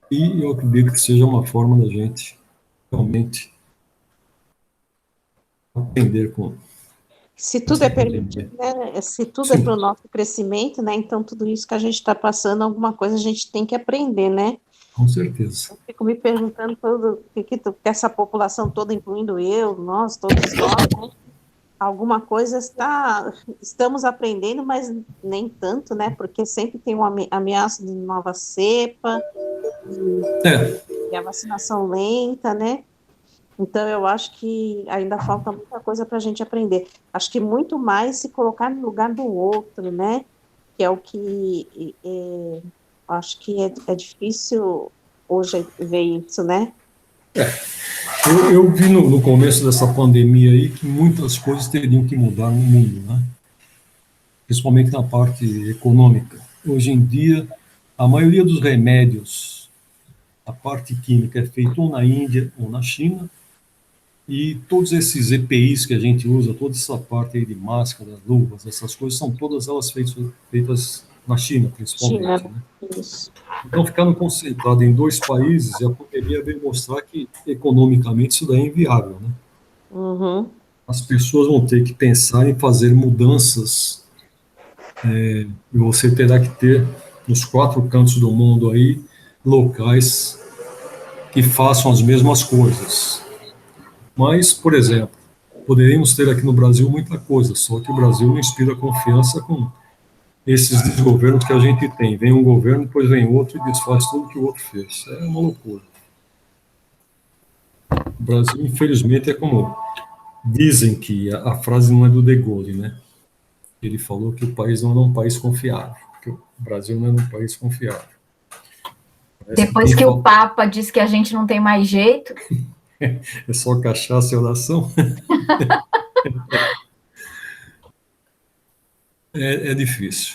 e eu acredito que seja uma forma da gente realmente aprender com. Se tudo é permitido, né? Se tudo é para o nosso crescimento, né? Então tudo isso que a gente está passando, alguma coisa a gente tem que aprender, né? Com certeza. Eu fico me perguntando por que essa população toda, incluindo eu, nós, todos nós, né? Alguma coisa estamos aprendendo, mas nem tanto, né? Porque sempre tem uma ameaça de nova cepa, e a vacinação lenta, né? Então, eu acho que ainda falta muita coisa para a gente aprender. Acho que muito mais se colocar no lugar do outro, né? Que é o que acho que é difícil hoje ver isso, né? Eu vi no começo dessa pandemia aí que muitas coisas teriam que mudar no mundo, né? Principalmente na parte econômica. Hoje em dia, a maioria dos remédios, a parte química é feita ou na Índia ou na China, e todos esses EPIs que a gente usa, toda essa parte aí de máscaras, luvas, essas coisas, são todas elas feitas na China, principalmente. China, né? isso. Então, ficando concentrado em 2 países, a pandemia veio mostrar que, economicamente, isso daí é inviável. Né? Uhum. As pessoas vão ter que pensar em fazer mudanças, e você terá que ter, nos 4 cantos do mundo aí, locais que façam as mesmas coisas. Mas, por exemplo, poderíamos ter aqui no Brasil muita coisa, só que o Brasil não inspira confiança com esses desgovernos que a gente tem. Vem um governo, depois vem outro e desfaz tudo que o outro fez. É uma loucura. O Brasil, infelizmente, é como dizem que a frase não é do De Gaulle, né? Ele falou que o país não é um país confiável, que o Brasil não é um país confiável. Depois que o Papa diz que a gente não tem mais jeito. É só cachaça e oração. É difícil.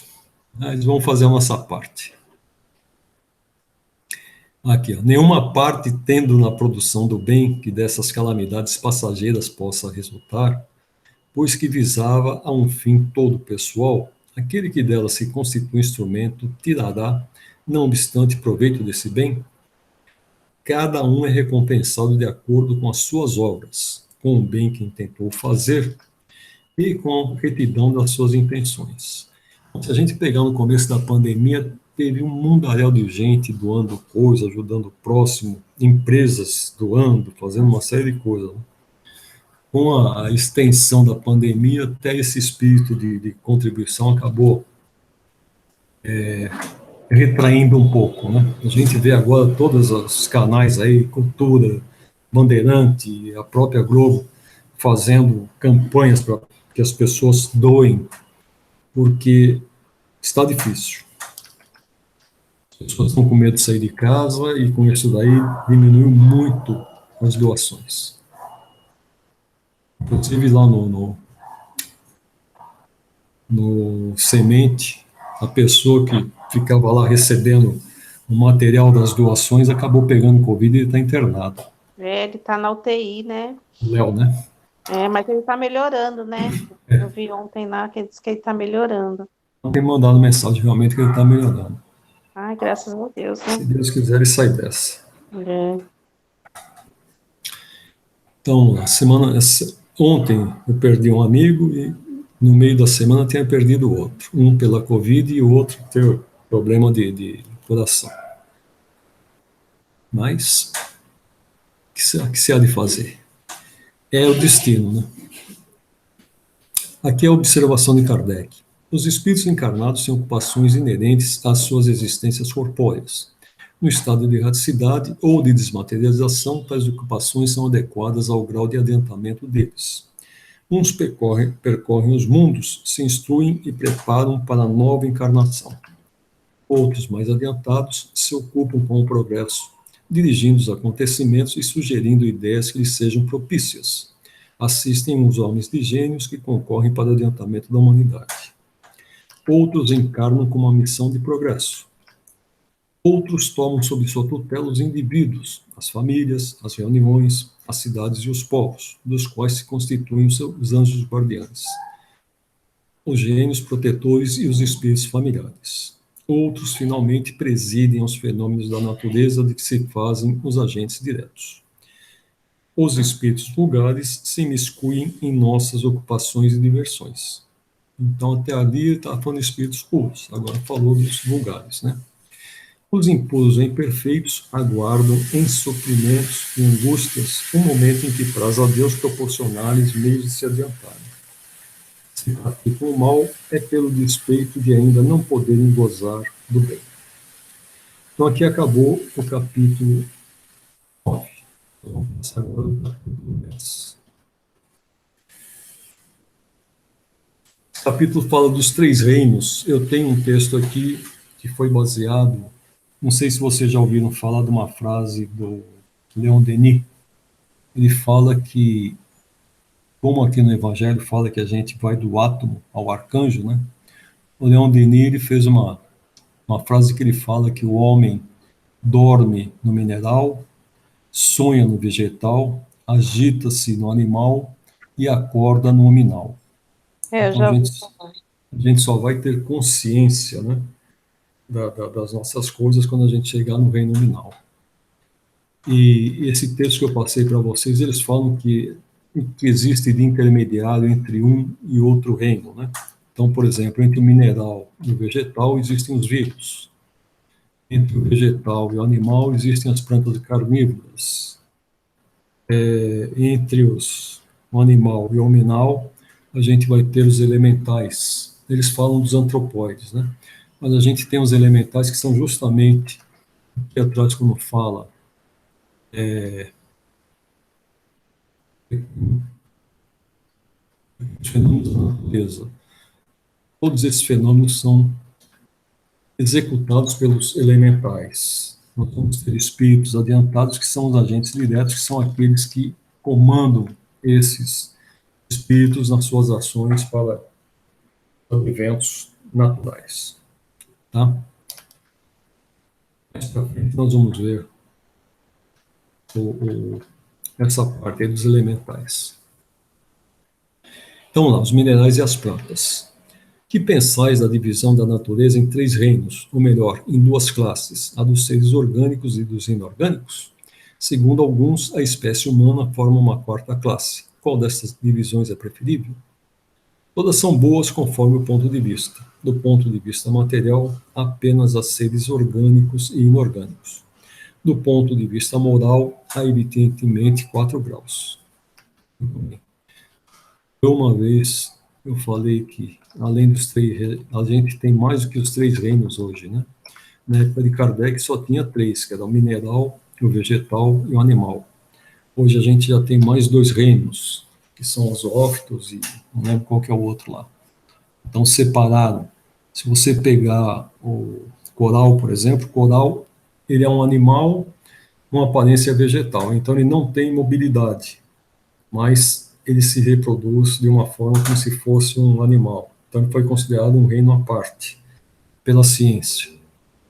Mas vamos fazer a nossa parte. Aqui, ó. Nenhuma parte tendo na produção do bem que dessas calamidades passageiras possa resultar, pois que visava a um fim todo pessoal, aquele que dela se constitui instrumento tirará, não obstante proveito desse bem. Cada um é recompensado de acordo com as suas obras, com o bem que intentou fazer e com a retidão das suas intenções. Se a gente pegar no começo da pandemia, teve um mundaréu de gente doando coisas, ajudando o próximo, empresas doando, fazendo uma série de coisas. Com a extensão da pandemia, até esse espírito de contribuição acabou retraindo um pouco, né? A gente vê agora todos os canais aí, Cultura, Bandeirante, a própria Globo, fazendo campanhas para que as pessoas doem, porque está difícil. As pessoas estão com medo de sair de casa e com isso daí diminuiu muito as doações. Inclusive lá no Semente, a pessoa que ficava lá recebendo o material das doações acabou pegando Covid e está internado. Ele está na UTI, né? Léo, né? Mas ele está melhorando, né? Eu vi ontem lá que ele disse que ele está melhorando. Não tem mandado mensagem realmente que ele está melhorando. Ai, graças a Deus, né? Se Deus quiser, ele sai dessa. É. Então, ontem eu perdi um amigo e no meio da semana tinha perdido outro. Um pela Covid e o outro teve problema de coração. Mas, o que se há de fazer? É o destino, né? Aqui é a observação de Kardec. Os espíritos encarnados têm ocupações inerentes às suas existências corpóreas. No estado de erraticidade ou de desmaterialização, tais ocupações são adequadas ao grau de adiantamento deles. Uns percorrem os mundos, se instruem e preparam para a nova encarnação. Outros, mais adiantados, se ocupam com o progresso, dirigindo os acontecimentos e sugerindo ideias que lhes sejam propícias. Assistem uns homens de gênios que concorrem para o adiantamento da humanidade. Outros encarnam com uma missão de progresso. Outros tomam sob sua tutela os indivíduos, as famílias, as reuniões, as cidades e os povos, dos quais se constituem os anjos guardiães, os gênios protetores e os espíritos familiares. Outros, finalmente, presidem os fenômenos da natureza de que se fazem os agentes diretos. Os espíritos vulgares se imiscuem em nossas ocupações e diversões. Então, até ali, ele estava falando de espíritos puros, agora falou dos vulgares, né? Os impuros e imperfeitos aguardam em sofrimentos e angústias o momento em que traz a Deus proporcionar-lhes meios de se adiantarem. Se praticam o mal, é pelo despeito de ainda não poderem gozar do bem. Então, aqui acabou o capítulo 9. Vamos passar agora ao capítulo 10. O capítulo fala dos três reinos. Eu tenho um texto aqui que foi baseado, não sei se vocês já ouviram falar de uma frase do Leon Denis. Ele fala que, como aqui no Evangelho fala que a gente vai do átomo ao arcanjo, né? O Leon Denis ele fez uma frase que ele fala que o homem dorme no mineral, sonha no vegetal, agita-se no animal e acorda no hominal. Eu Então, já a ouvi gente, gente só vai ter consciência, né, das nossas coisas quando a gente chegar no reino nominal. E esse texto que eu passei para vocês, eles falam que existe de intermediário entre um e outro reino, né? Então, por exemplo, entre o mineral e o vegetal existem os vírus. Entre o vegetal e o animal existem as plantas carnívoras. Entre o animal e o hominal, a gente vai ter os elementais. Eles falam dos antropóides, né? Mas a gente tem os elementais que são justamente o que atrás quando fala os fenômenos da natureza. Todos esses fenômenos são executados pelos elementais. Nós vamos ter espíritos adiantados, que são os agentes diretos, que são aqueles que comandam esses espíritos nas suas ações para eventos naturais. Tá? Mais para frente nós vamos ver essa parte aí dos elementais. Então, lá, os minerais e as plantas. Que pensais da divisão da natureza em 3 reinos, ou melhor, em 2 classes, a dos seres orgânicos e dos inorgânicos? Segundo alguns, a espécie humana forma uma 4ª classe. Qual dessas divisões é preferível? Todas são boas conforme o ponto de vista. Do ponto de vista material, apenas há seres orgânicos e inorgânicos. Do ponto de vista moral, há evidentemente 4 graus. Uma vez eu falei que, além dos 3, a gente tem mais do que os 3 reinos hoje, né? Na época de Kardec só tinha 3, que era o mineral, o vegetal e o animal. Hoje a gente já tem mais 2 reinos, que são os zoófitos e não lembro qual que é o outro lá. Então separaram. Se você pegar o coral, por exemplo, o coral ele é um animal com aparência vegetal, então ele não tem mobilidade, mas ele se reproduz de uma forma como se fosse um animal. Então ele foi considerado um reino à parte pela ciência.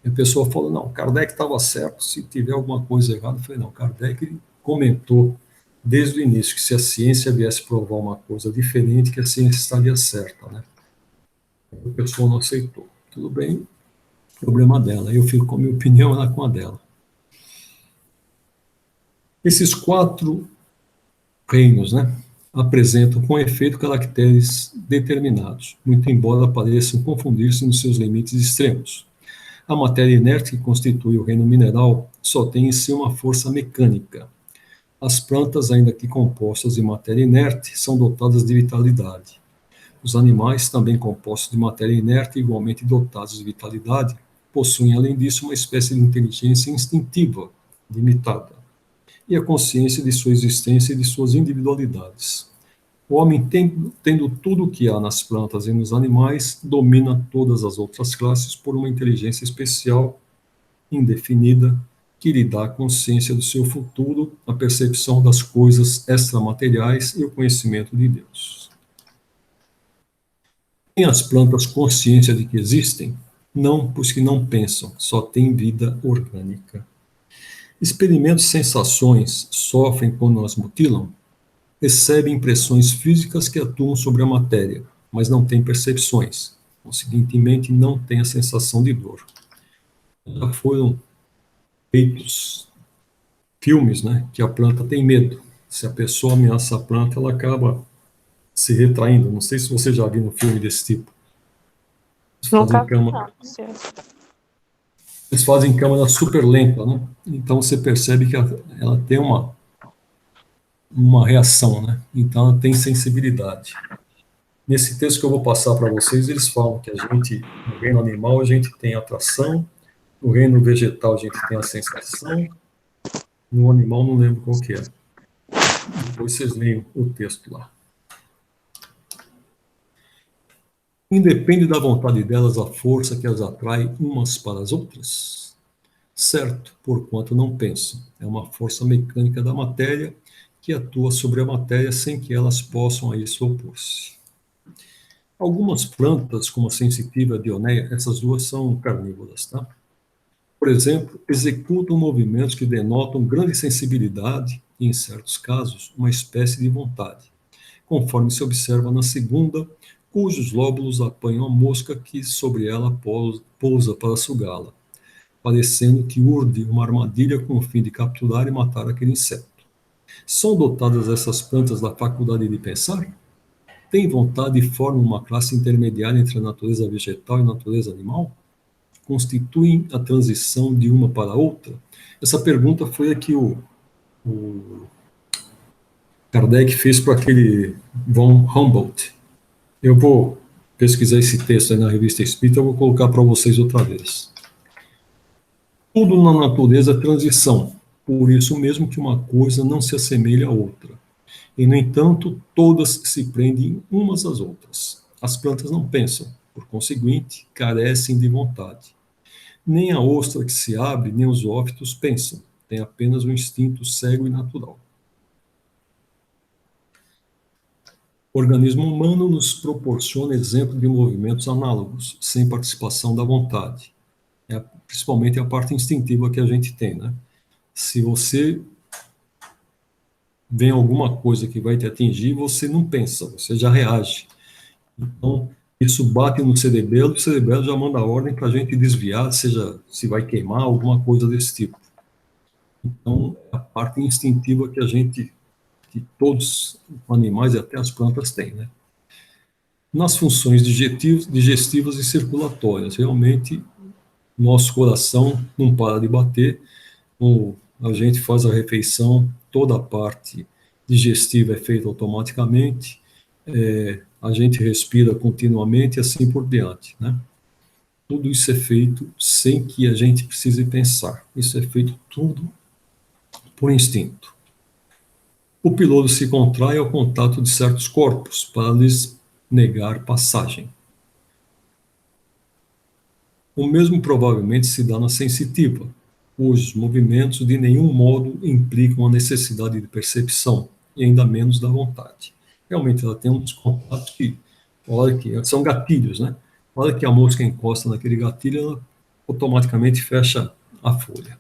E a pessoa falou, não, Kardec estava certo, se tiver alguma coisa errada, eu falei, não, Kardec comentou desde o início que se a ciência viesse provar uma coisa diferente, que a ciência estaria certa, né? A pessoa não aceitou. Tudo bem, problema dela. Eu fico com a minha opinião, ela com a dela. Esses 4 reinos, né, apresentam com efeito caracteres determinados, muito embora pareçam confundir-se nos seus limites extremos. A matéria inerte que constitui o reino mineral só tem em si uma força mecânica. As plantas, ainda que compostas de matéria inerte, são dotadas de vitalidade. Os animais, também compostos de matéria inerte e igualmente dotados de vitalidade, possuem, além disso, uma espécie de inteligência instintiva, limitada, e a consciência de sua existência e de suas individualidades. O homem, tendo tudo o que há nas plantas e nos animais, domina todas as outras classes por uma inteligência especial, indefinida, que lhe dá a consciência do seu futuro, a percepção das coisas extramateriais e o conhecimento de Deus. Tem as plantas consciência de que existem? Não, pois que não pensam, só têm vida orgânica. Experimentam sensações, sofrem quando as mutilam, recebem impressões físicas que atuam sobre a matéria, mas não têm percepções, consequentemente não têm a sensação de dor. Já foram feitos filmes, né, que a planta tem medo. Se a pessoa ameaça a planta, ela acaba se retraindo. Não sei se você já viu um filme desse tipo. Eles fazem câmera super lenta, né? Então você percebe que ela tem uma reação, né? Então ela tem sensibilidade. Nesse texto que eu vou passar para vocês, eles falam que a gente, no reino animal, a gente tem atração, no reino vegetal a gente tem a sensação, no animal não lembro qual que é. Depois vocês leem o texto lá. Independe da vontade delas a força que as atrai umas para as outras? Certo, porquanto não pensam. É uma força mecânica da matéria que atua sobre a matéria sem que elas possam a isso opor-se. Algumas plantas, como a sensitiva e a dionéia, essas duas são carnívoras, tá? Por exemplo, executam movimentos que denotam grande sensibilidade e, em certos casos, uma espécie de vontade, conforme se observa na segunda, cujos lóbulos apanham a mosca que sobre ela pousa para sugá-la, parecendo que urde uma armadilha com o fim de capturar e matar aquele inseto. São dotadas essas plantas da faculdade de pensar? Têm vontade e formam uma classe intermediária entre a natureza vegetal e a natureza animal? constituem a transição de uma para outra? Essa pergunta foi a que o Kardec fez para aquele von Humboldt. Eu vou pesquisar esse texto aí na Revista Espírita, eu vou colocar para vocês outra vez. Tudo na natureza é transição, por isso mesmo que uma coisa não se assemelha à outra. E, no entanto, todas se prendem umas às outras. As plantas não pensam, por conseguinte, carecem de vontade. Nem a ostra que se abre, nem os ófitos pensam, têm apenas um instinto cego e natural. O organismo humano nos proporciona exemplo de movimentos análogos, sem participação da vontade. Principalmente a parte instintiva que a gente tem, né? Se você vê alguma coisa que vai te atingir, você não pensa, você já reage. Então, isso bate no cerebelo, e o cerebelo já manda a ordem para a gente desviar, seja se vai queimar, alguma coisa desse tipo. Então, é a parte instintiva que todos os animais e até as plantas têm, né? Nas funções digestivas e circulatórias, realmente, nosso coração não para de bater, a gente faz a refeição, toda a parte digestiva é feita automaticamente, a gente respira continuamente e assim por diante, né? Tudo isso é feito sem que a gente precise pensar. Isso é feito tudo por instinto. O piloto se contrai ao contato de certos corpos para lhes negar passagem. O mesmo provavelmente se dá na sensitiva, cujos movimentos de nenhum modo implicam a necessidade de percepção, e ainda menos da vontade. Realmente, ela tem uns contatos que, olha que são gatilhos, né? Olha que a mosca encosta naquele gatilho, ela automaticamente fecha a folha.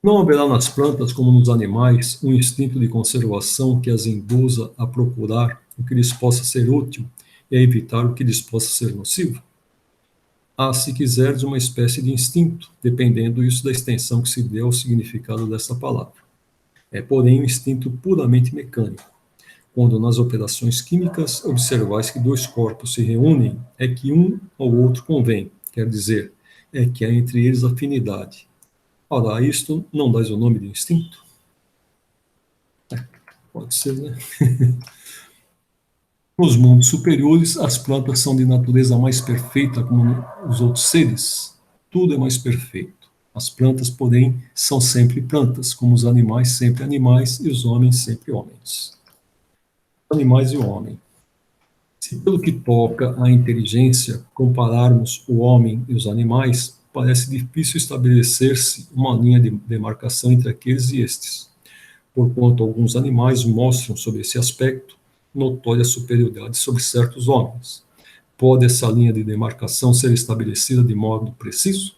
Não haverá nas plantas, como nos animais, um instinto de conservação que as induza a procurar o que lhes possa ser útil e a evitar o que lhes possa ser nocivo? Há, se quiseres, uma espécie de instinto, dependendo isso da extensão que se dê ao significado dessa palavra. É, porém, um instinto puramente mecânico. Quando nas operações químicas observais que dois corpos se reúnem, é que um ao outro convém, quer dizer, é que há entre eles afinidade. Ora, a isto não dás o nome de instinto? Pode ser, né? Nos mundos superiores, as plantas são de natureza mais perfeita como os outros seres. Tudo é mais perfeito. As plantas, porém, são sempre plantas, como os animais sempre animais e os homens sempre homens. Animais e o homem. Se pelo que toca à inteligência compararmos o homem e os animais, parece difícil estabelecer-se uma linha de demarcação entre aqueles e estes, porquanto alguns animais mostram sobre esse aspecto notória superioridade sobre certos homens. Pode essa linha de demarcação ser estabelecida de modo preciso?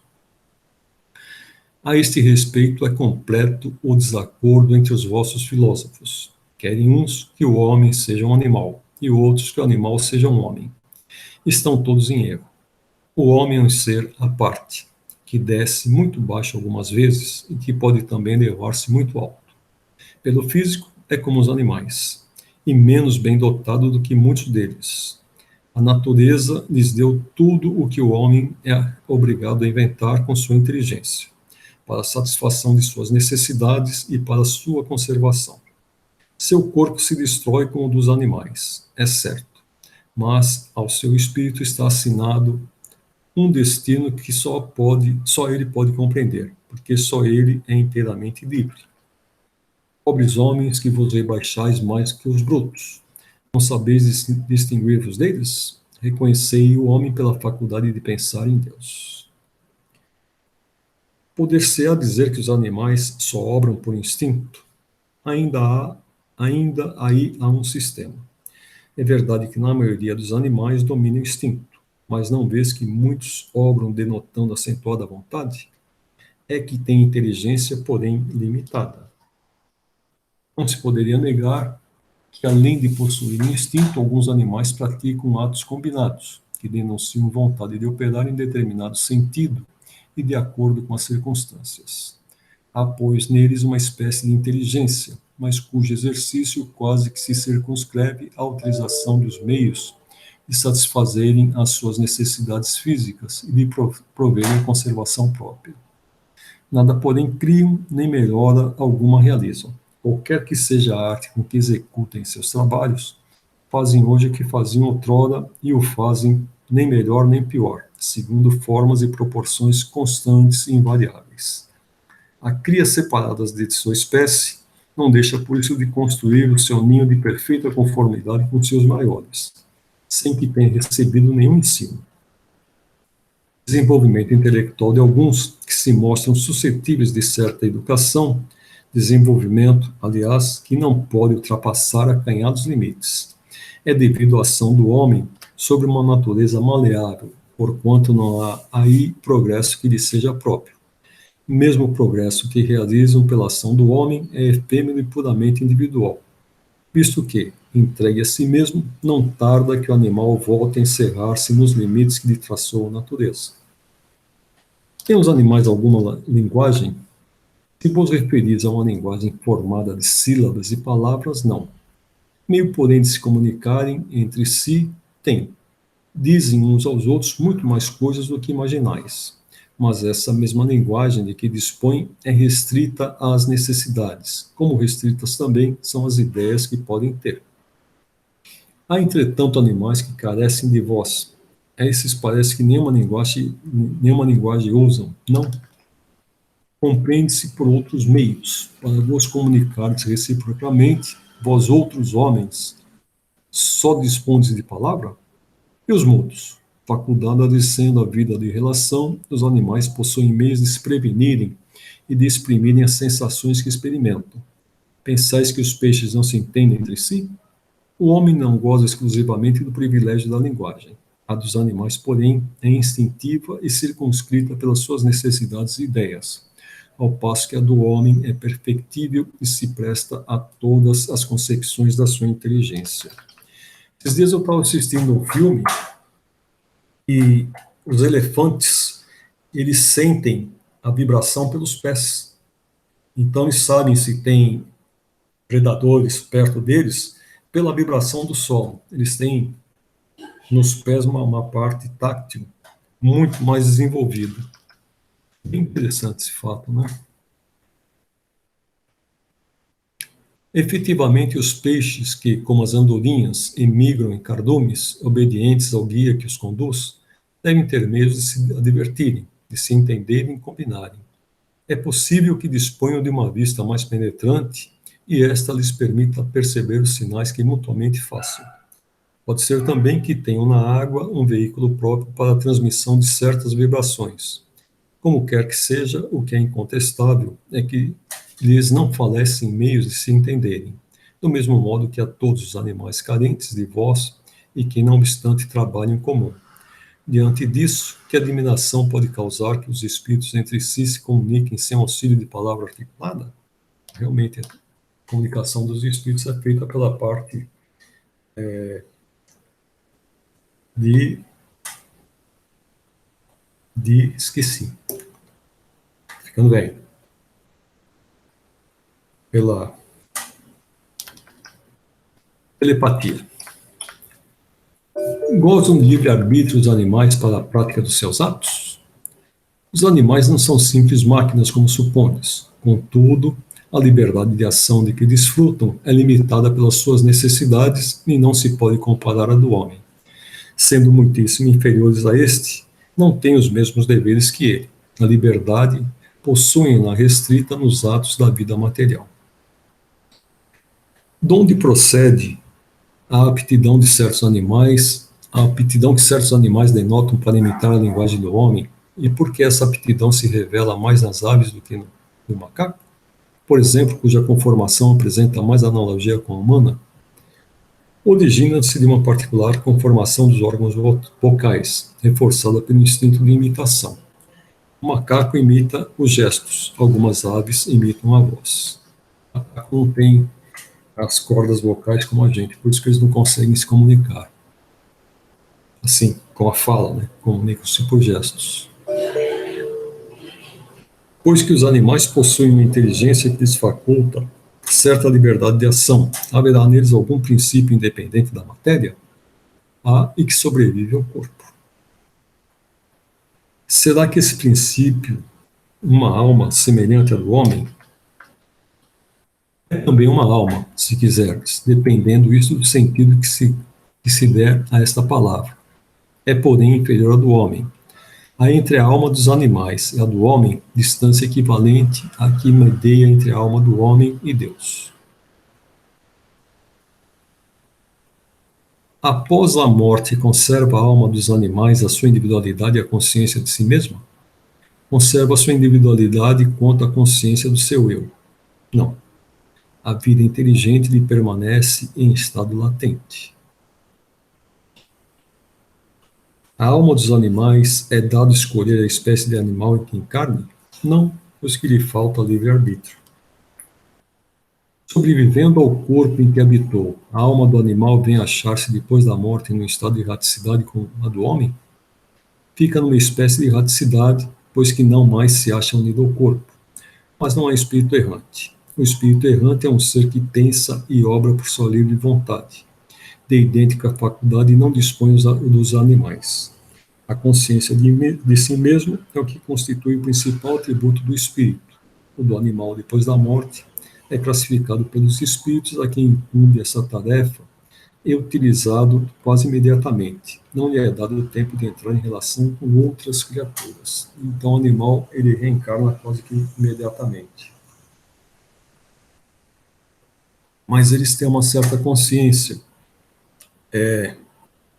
A este respeito é completo o desacordo entre os vossos filósofos. Querem uns que o homem seja um animal, e outros que o animal seja um homem. Estão todos em erro. O homem é um ser à parte, que desce muito baixo algumas vezes e que pode também elevar-se muito alto. Pelo físico, é como os animais, e menos bem dotado do que muitos deles. A natureza lhes deu tudo o que o homem é obrigado a inventar com sua inteligência, para a satisfação de suas necessidades e para a sua conservação. Seu corpo se destrói como o dos animais, é certo, mas ao seu espírito está assinado um destino que só ele pode compreender, porque só ele é inteiramente livre. Pobres homens que vos rebaixais mais que os brutos, não sabeis distinguir-vos deles? Reconhecei o homem pela faculdade de pensar em Deus. Poder-se-á dizer que os animais só obram por instinto? Ainda aí há um sistema. É verdade que na maioria dos animais domina o instinto, mas não vês que muitos obram denotando acentuada vontade? É que tem inteligência, porém limitada. Não se poderia negar que, além de possuírem instinto, alguns animais praticam atos combinados, que denunciam vontade de operar em determinado sentido e de acordo com as circunstâncias. Há, pois, neles uma espécie de inteligência, mas cujo exercício quase que se circunscreve à utilização dos meios de satisfazerem as suas necessidades físicas e de proverem a conservação própria. Nada, porém, criam, nem melhora alguma realizam. Qualquer que seja a arte com que executem seus trabalhos, fazem hoje o que faziam outrora e o fazem nem melhor nem pior, segundo formas e proporções constantes e invariáveis. A cria separadas de sua espécie não deixa por isso de construir o seu ninho de perfeita conformidade com seus maiores, sem que tenha recebido nenhum ensino. Desenvolvimento intelectual de alguns que se mostram suscetíveis de certa educação, desenvolvimento, aliás, que não pode ultrapassar acanhados limites, é devido à ação do homem sobre uma natureza maleável, porquanto não há aí progresso que lhe seja próprio. Mesmo o progresso que realizam pela ação do homem é efêmero e puramente individual, visto que, entregue a si mesmo, não tarda que o animal volte a encerrar-se nos limites que lhe traçou a natureza. Têm os animais alguma linguagem? Se vos referis a uma linguagem formada de sílabas e palavras, não. Meio, porém, de se comunicarem entre si, têm. Dizem uns aos outros muito mais coisas do que imaginais. Mas essa mesma linguagem de que dispõem é restrita às necessidades, como restritas também são as ideias que podem ter. Há, entretanto, animais que carecem de voz. Esses parece que nenhuma linguagem usam, não. Compreende-se por outros meios, para vos comunicardes reciprocamente, vós outros homens, só dispondes de palavra? E os mudos? Faculdade descendo a vida de relação, os animais possuem meios de se prevenirem e de exprimirem as sensações que experimentam. Pensais que os peixes não se entendem entre si? O homem não goza exclusivamente do privilégio da linguagem. A dos animais, porém, é instintiva e circunscrita pelas suas necessidades e ideias, ao passo que a do homem é perfectível e se presta a todas as concepções da sua inteligência. Esses dias eu estava assistindo um filme e os elefantes, eles sentem a vibração pelos pés. Então, eles sabem se tem predadores perto deles pela vibração do solo. Eles têm nos pés uma parte táctil muito mais desenvolvida. Bem interessante esse fato, né? Efetivamente, os peixes que, como as andorinhas, emigram em cardumes, obedientes ao guia que os conduz, devem ter meios de se divertirem, de se entenderem e combinarem. É possível que disponham de uma vista mais penetrante e esta lhes permita perceber os sinais que mutuamente façam. Pode ser também que tenham na água um veículo próprio para a transmissão de certas vibrações. Como quer que seja, o que é incontestável é que lhes não falecem meios de se entenderem, do mesmo modo que a todos os animais carentes de voz e que, não obstante, trabalham em comum. Diante disso, que admiração pode causar que os espíritos entre si se comuniquem sem auxílio de palavra articulada? Realmente, a comunicação dos espíritos é feita pela parte esqueci, ficando velho, pela telepatia. Gozam de livre-arbítrio os animais para a prática dos seus atos? Os animais não são simples máquinas como supones. Contudo, a liberdade de ação de que desfrutam é limitada pelas suas necessidades e não se pode comparar à do homem. Sendo muitíssimo inferiores a este, não têm os mesmos deveres que ele. A liberdade possuem-na restrita nos atos da vida material. De onde procede a aptidão de certos animais, a aptidão que certos animais denotam para imitar a linguagem do homem, e por que essa aptidão se revela mais nas aves do que no macaco? Por exemplo, cuja conformação apresenta mais analogia com a humana? Origina-se de uma particular conformação dos órgãos vocais, reforçada pelo instinto de imitação. O macaco imita os gestos, algumas aves imitam a voz. O macaco não tem as cordas vocais como a gente, por isso que eles não conseguem se comunicar. Assim, com a fala, né? Comunicam-se por gestos. Pois que os animais possuem uma inteligência que lhes faculta certa liberdade de ação, haverá neles algum princípio independente da matéria? há e que sobrevive ao corpo. Será que esse princípio, uma alma semelhante à do homem, é também uma alma, se quiseres, dependendo isso do sentido que se der a esta palavra. É, porém, inferior à do homem. Há entre a alma dos animais e a do homem distância equivalente à que medeia entre a alma do homem e Deus. Após a morte, conserva a alma dos animais a sua individualidade e a consciência de si mesma? Conserva a sua individualidade quanto à consciência do seu eu? Não. A vida inteligente lhe permanece em estado latente. A alma dos animais é dado escolher a espécie de animal em que encarne? Não, pois que lhe falta livre-arbítrio. Sobrevivendo ao corpo em que habitou, a alma do animal vem achar-se depois da morte em um estado de erraticidade como a do homem? Fica numa espécie de erraticidade, pois que não mais se acha unido ao corpo. Mas não é espírito errante. O espírito errante é um ser que pensa e obra por sua livre vontade. De idêntica faculdade não dispõe dos animais. A consciência de si mesmo é o que constitui o principal atributo do espírito. O do animal, depois da morte, é classificado pelos espíritos a quem incumbe essa tarefa e utilizado quase imediatamente. Não lhe é dado o tempo de entrar em relação com outras criaturas. Então o animal ele reencarna quase que imediatamente. Mas eles têm uma certa consciência.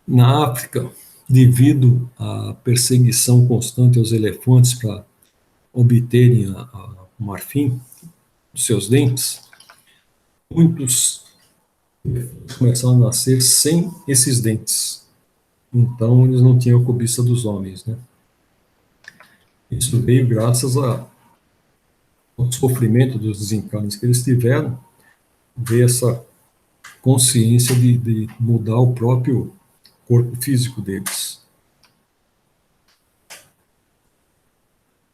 Na África, devido à perseguição constante aos elefantes para obterem o marfim dos seus dentes, muitos começaram a nascer sem esses dentes. Então, eles não tinham a cobiça dos homens, né? Isso veio graças ao sofrimento dos desencarnes que eles tiveram, ver essa consciência de mudar o próprio corpo físico deles.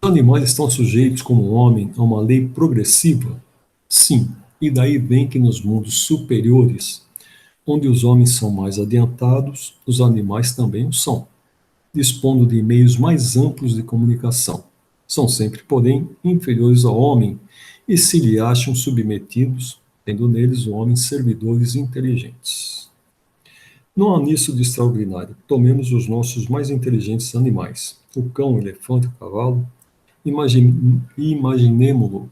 Os animais estão sujeitos, como o homem, a uma lei progressiva? Sim, e daí vem que nos mundos superiores, onde os homens são mais adiantados, os animais também o são, dispondo de meios mais amplos de comunicação. São sempre, porém, inferiores ao homem e se lhe acham submetidos, tendo neles o homem servidores inteligentes. Não há nisso de extraordinário. Tomemos os nossos mais inteligentes animais, o cão, o elefante, o cavalo, imaginemo-lo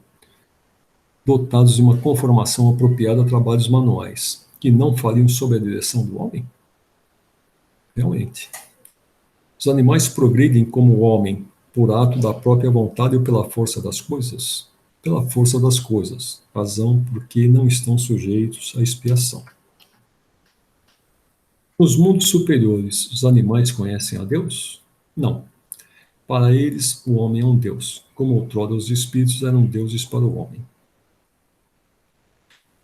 dotados de uma conformação apropriada a trabalhos manuais, que não fariam sob a direção do homem? Realmente. Os animais progridem como o homem, por ato da própria vontade ou pela força das coisas? Pela força das coisas, razão porque não estão sujeitos à expiação. Nos mundos superiores, os animais conhecem a Deus? Não. Para eles, o homem é um Deus, como outrora os espíritos eram deuses para o homem.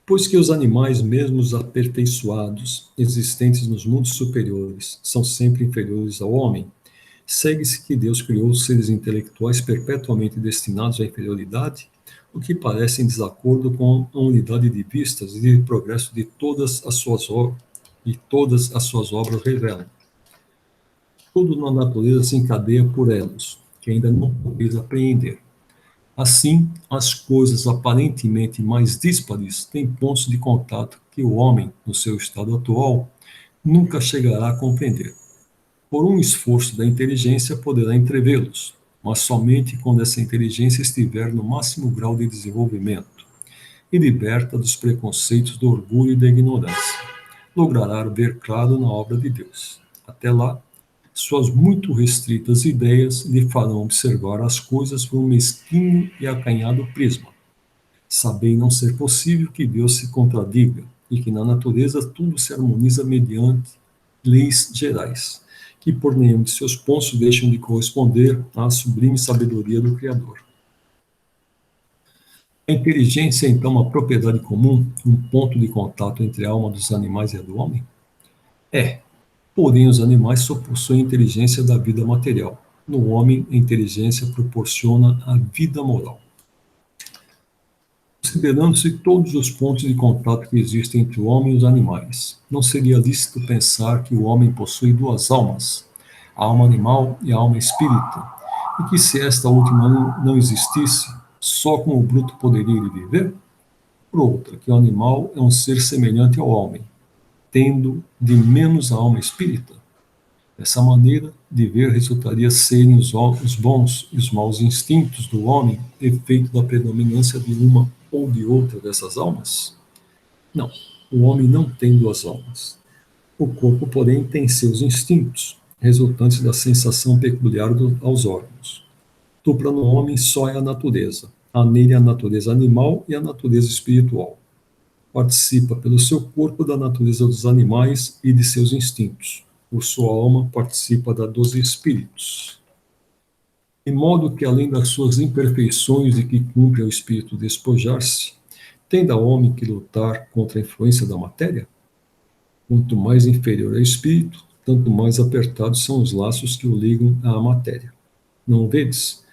Pois que os animais, mesmo os aperfeiçoados, existentes nos mundos superiores, são sempre inferiores ao homem, segue-se que Deus criou seres intelectuais perpetuamente destinados à inferioridade, o que parece em desacordo com a unidade de vistas e de progresso de todas as suas obras revelam. Tudo na natureza se encadeia por elos, que ainda não podeis apreender. Assim, as coisas aparentemente mais díspares têm pontos de contato que o homem, no seu estado atual, nunca chegará a compreender. Por um esforço da inteligência poderá entrevê-los, mas somente quando essa inteligência estiver no máximo grau de desenvolvimento e liberta dos preconceitos do orgulho e da ignorância, logrará ver claro na obra de Deus. Até lá, suas muito restritas ideias lhe farão observar as coisas por um mesquinho e acanhado prisma. Sabei não ser possível que Deus se contradiga e que na natureza tudo se harmoniza mediante leis gerais, que por nenhum de seus pontos deixam de corresponder à sublime sabedoria do Criador. A inteligência é então uma propriedade comum, um ponto de contato entre a alma dos animais e a do homem? É. Porém, os animais só possuem a inteligência da vida material. No homem, a inteligência proporciona a vida moral. Considerando-se todos os pontos de contato que existem entre o homem e os animais, não seria lícito pensar que o homem possui duas almas, a alma animal e a alma espírita, e que se esta última não existisse, só com o bruto poderia ele viver? Por outra, que o animal é um ser semelhante ao homem, tendo de menos a alma espírita. Dessa maneira, de ver resultaria serem os bons e os maus instintos do homem efeito da predominância de uma ou de outra dessas almas? Não, o homem não tem duas almas. O corpo, porém, tem seus instintos, resultantes da sensação peculiar aos órgãos. Dupla no homem só é a natureza. Há nele a natureza animal e a natureza espiritual. Participa pelo seu corpo da natureza dos animais e de seus instintos. Por sua alma participa da dos espíritos. De modo que, além das suas imperfeições e que cumpre ao espírito despojar-se, tem da homem que lutar contra a influência da matéria? Quanto mais inferior é o espírito, tanto mais apertados são os laços que o ligam à matéria. Não vedes?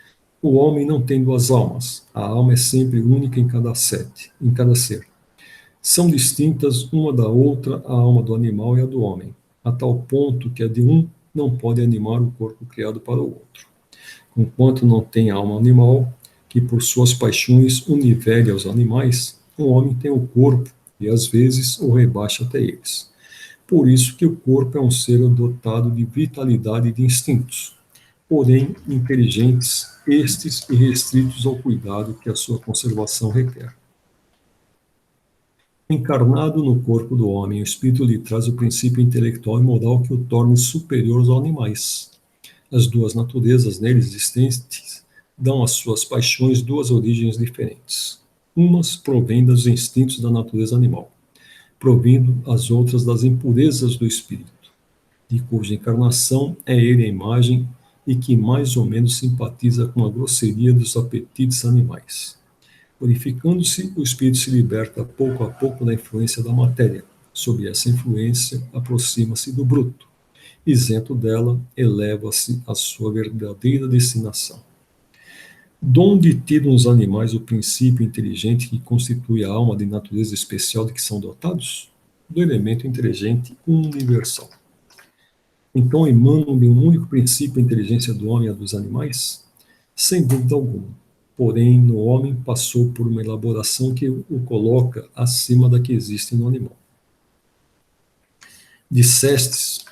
O homem não tem duas almas. A alma é sempre única em cada ser. São distintas uma da outra a alma do animal e a do homem, a tal ponto que a de um não pode animar o corpo criado para o outro. Enquanto não tem alma animal, que por suas paixões univere aos animais, o homem tem o corpo e às vezes o rebaixa até eles. Por isso que o corpo é um ser dotado de vitalidade e de instintos, porém inteligentes, estes e restritos ao cuidado que a sua conservação requer. Encarnado no corpo do homem, o espírito lhe traz o princípio intelectual e moral que o torna superior aos animais. As duas naturezas nele existentes dão às suas paixões duas origens diferentes. Umas provêm dos instintos da natureza animal, provindo as outras das impurezas do espírito, de cuja encarnação é ele a imagem e que mais ou menos simpatiza com a grosseria dos apetites animais. Purificando-se, o espírito se liberta pouco a pouco da influência da matéria. Sob essa influência, aproxima-se do bruto. Isento dela, eleva-se à sua verdadeira destinação. Donde tiram os animais o princípio inteligente que constitui a alma de natureza especial de que são dotados? Do elemento inteligente universal. Então emanam de um único princípio a inteligência do homem e a dos animais? Sem dúvida alguma. Porém, no homem passou por uma elaboração que o coloca acima da que existe no animal. Dissestes,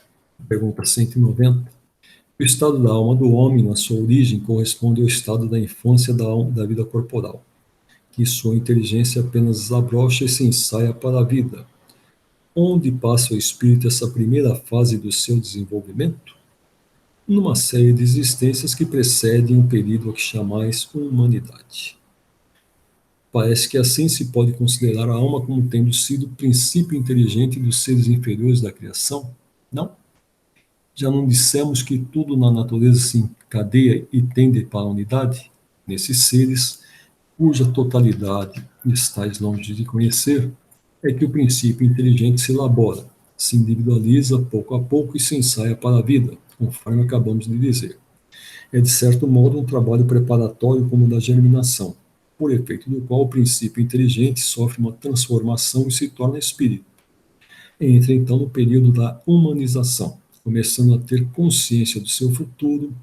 pergunta 190, o estado da alma do homem, na sua origem, corresponde ao estado da infância da vida corporal, que sua inteligência apenas desabrocha e se ensaia para a vida. Onde passa o espírito essa primeira fase do seu desenvolvimento? Numa série de existências que precedem um período a que chamais humanidade. Parece que assim se pode considerar a alma como tendo sido o princípio inteligente dos seres inferiores da criação? Não? Já não dissemos que tudo na natureza se encadeia e tende para a unidade? Nesses seres, cuja totalidade estáis longe de conhecer, é que o princípio inteligente se elabora, se individualiza pouco a pouco e se ensaia para a vida, conforme acabamos de dizer. É, de certo modo, um trabalho preparatório como o da germinação, por efeito do qual o princípio inteligente sofre uma transformação e se torna espírito. Entra então no período da humanização, começando a ter consciência do seu futuro,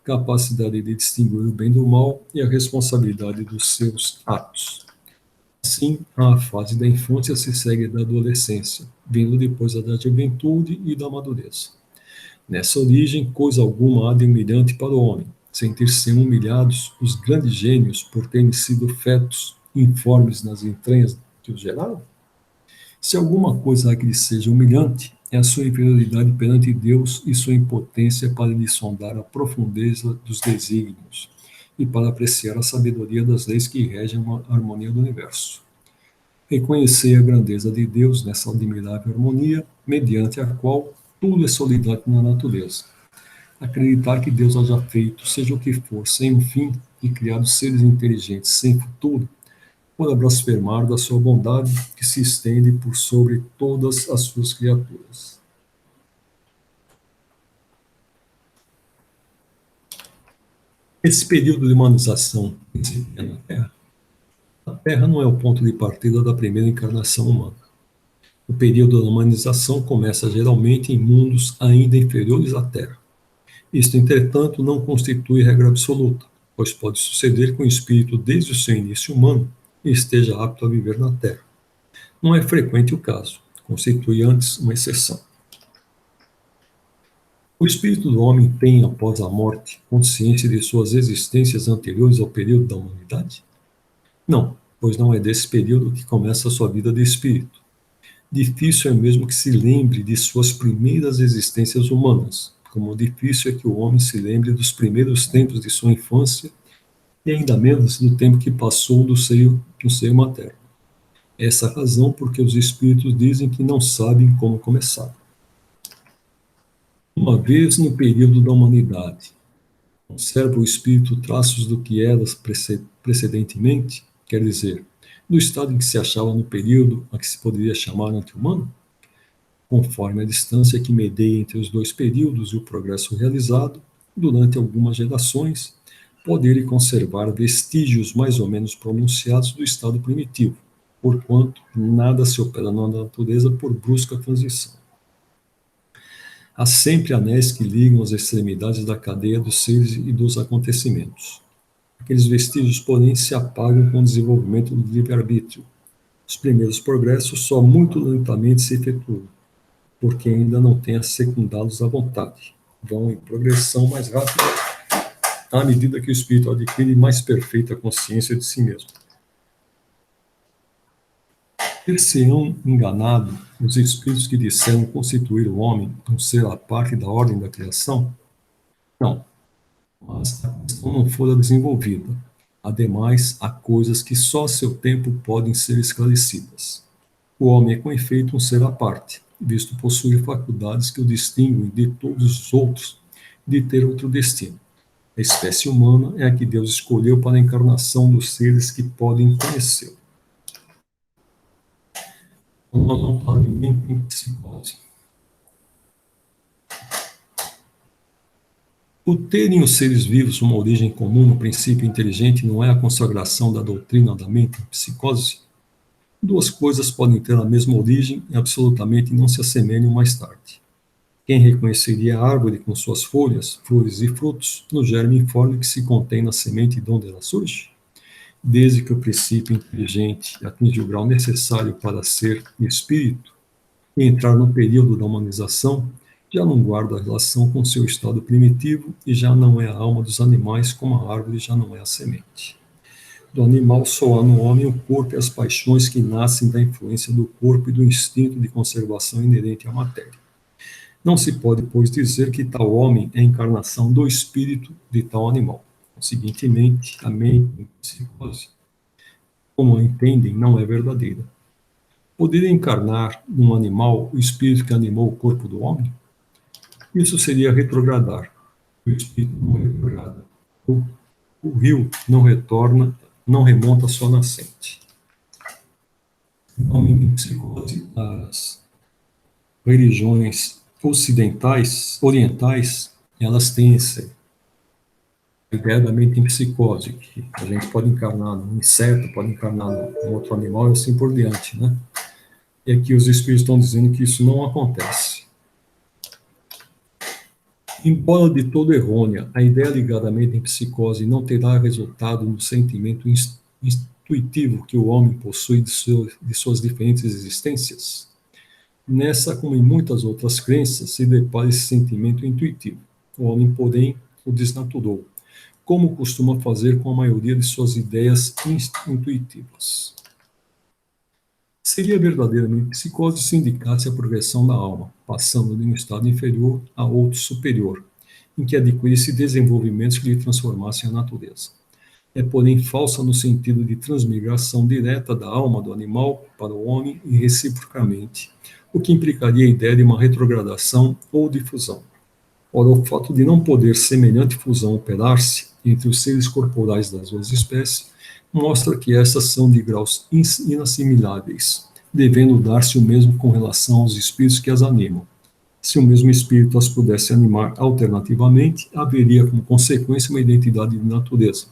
capacidade de distinguir o bem do mal e a responsabilidade dos seus atos. Assim, a fase da infância se segue da adolescência, vindo depois a da juventude e da madureza. Nessa origem, coisa alguma há de humilhante para o homem, sentir-se humilhados os grandes gênios por terem sido fetos informes nas entranhas que os geraram? Se alguma coisa há que lhe seja humilhante, é a sua inferioridade perante Deus e sua impotência para lhe sondar a profundeza dos desígnios e para apreciar a sabedoria das leis que regem a harmonia do universo. Reconhecei a grandeza de Deus nessa admirável harmonia, mediante a qual tudo é solidário na natureza. Acreditar que Deus haja feito, seja o que for, sem um fim, e criado seres inteligentes sem futuro, por blasfemar da sua bondade que se estende por sobre todas as suas criaturas. Esse período de humanização na Terra Terra não é o ponto de partida da primeira encarnação humana. O período da humanização começa geralmente em mundos ainda inferiores à Terra. Isto, entretanto, não constitui regra absoluta, pois pode suceder que o espírito, desde o seu início humano, esteja apto a viver na Terra. Não é frequente o caso, constitui antes uma exceção. O espírito do homem tem, após a morte, consciência de suas existências anteriores ao período da humanidade? Não, pois não é desse período que começa a sua vida de espírito. Difícil é mesmo que se lembre de suas primeiras existências humanas, como difícil é que o homem se lembre dos primeiros tempos de sua infância e ainda menos do tempo que passou no seio materno. Essa é a razão porque os espíritos dizem que não sabem como começar. Uma vez no período da humanidade, conserva o espírito traços do que era precedentemente, quer dizer, do estado em que se achava no período a que se poderia chamar ante-humano? Conforme a distância que medeia entre os dois períodos e o progresso realizado, durante algumas gerações, pode ele conservar vestígios mais ou menos pronunciados do estado primitivo, porquanto nada se opera na natureza por brusca transição. Há sempre anéis que ligam as extremidades da cadeia dos seres e dos acontecimentos. Aqueles vestígios, porém, se apagam com o desenvolvimento do livre-arbítrio. Os primeiros progressos só muito lentamente se efetuam, porque ainda não têm assecundá-los à vontade. Vão em progressão mais rápida à medida que o espírito adquire mais perfeita consciência de si mesmo. Ter-se-ão enganado os espíritos que disseram constituir o homem um ser à parte da ordem da criação? Não, mas a questão não fora desenvolvida. Ademais, há coisas que só a seu tempo podem ser esclarecidas. O homem é, com efeito, um ser à parte, visto possuir faculdades que o distinguem de todos os outros de ter outro destino. A espécie humana é a que Deus escolheu para a encarnação dos seres que podem conhecê-lo. Em psicose. O terem os seres vivos uma origem comum no princípio inteligente não é a consagração da doutrina da mente em psicose? Duas coisas podem ter a mesma origem e absolutamente não se assemelham mais tarde. Quem reconheceria a árvore com suas folhas, flores e frutos no germe informe que se contém na semente de onde ela surge? Desde que o princípio inteligente atinge o grau necessário para ser espírito e entrar no período da humanização, já não guarda relação com seu estado primitivo e já não é a alma dos animais, como a árvore já não é a semente. Do animal só há no homem o corpo e as paixões que nascem da influência do corpo e do instinto de conservação inerente à matéria. Não se pode, pois, dizer que tal homem é a encarnação do espírito de tal animal. Conseguintemente, a mente em psicose, como a entendem, não é verdadeira. Poderia encarnar num animal o espírito que animou o corpo do homem? Isso seria retrogradar. O espírito não retrograda. O rio não retorna, não remonta à sua nascente. Então, em psicose, as religiões orientais, elas têm a ideia da mente em psicose, que a gente pode encarnar num inseto, pode encarnar num outro animal e assim por diante, né? E aqui os espíritos estão dizendo que isso não acontece. Embora de todo errônea, a ideia ligada à mente em psicose não terá resultado no sentimento intuitivo que o homem possui de suas diferentes existências. Nessa, como em muitas outras crenças, se depara esse sentimento intuitivo. O homem, porém, o desnaturou, como costuma fazer com a maioria de suas ideias intuitivas. Seria verdadeiramente psicose se indicasse a progressão da alma, passando de um estado inferior a outro superior, em que adquirisse desenvolvimentos que lhe transformassem a natureza. É, porém, falsa no sentido de transmigração direta da alma do animal para o homem e reciprocamente, o que implicaria a ideia de uma retrogradação ou difusão. Ora, o fato de não poder semelhante fusão operar-se entre os seres corporais das duas espécies mostra que essas são de graus inassimiláveis, devendo dar-se o mesmo com relação aos espíritos que as animam. Se o mesmo espírito as pudesse animar alternativamente, haveria como consequência uma identidade de natureza,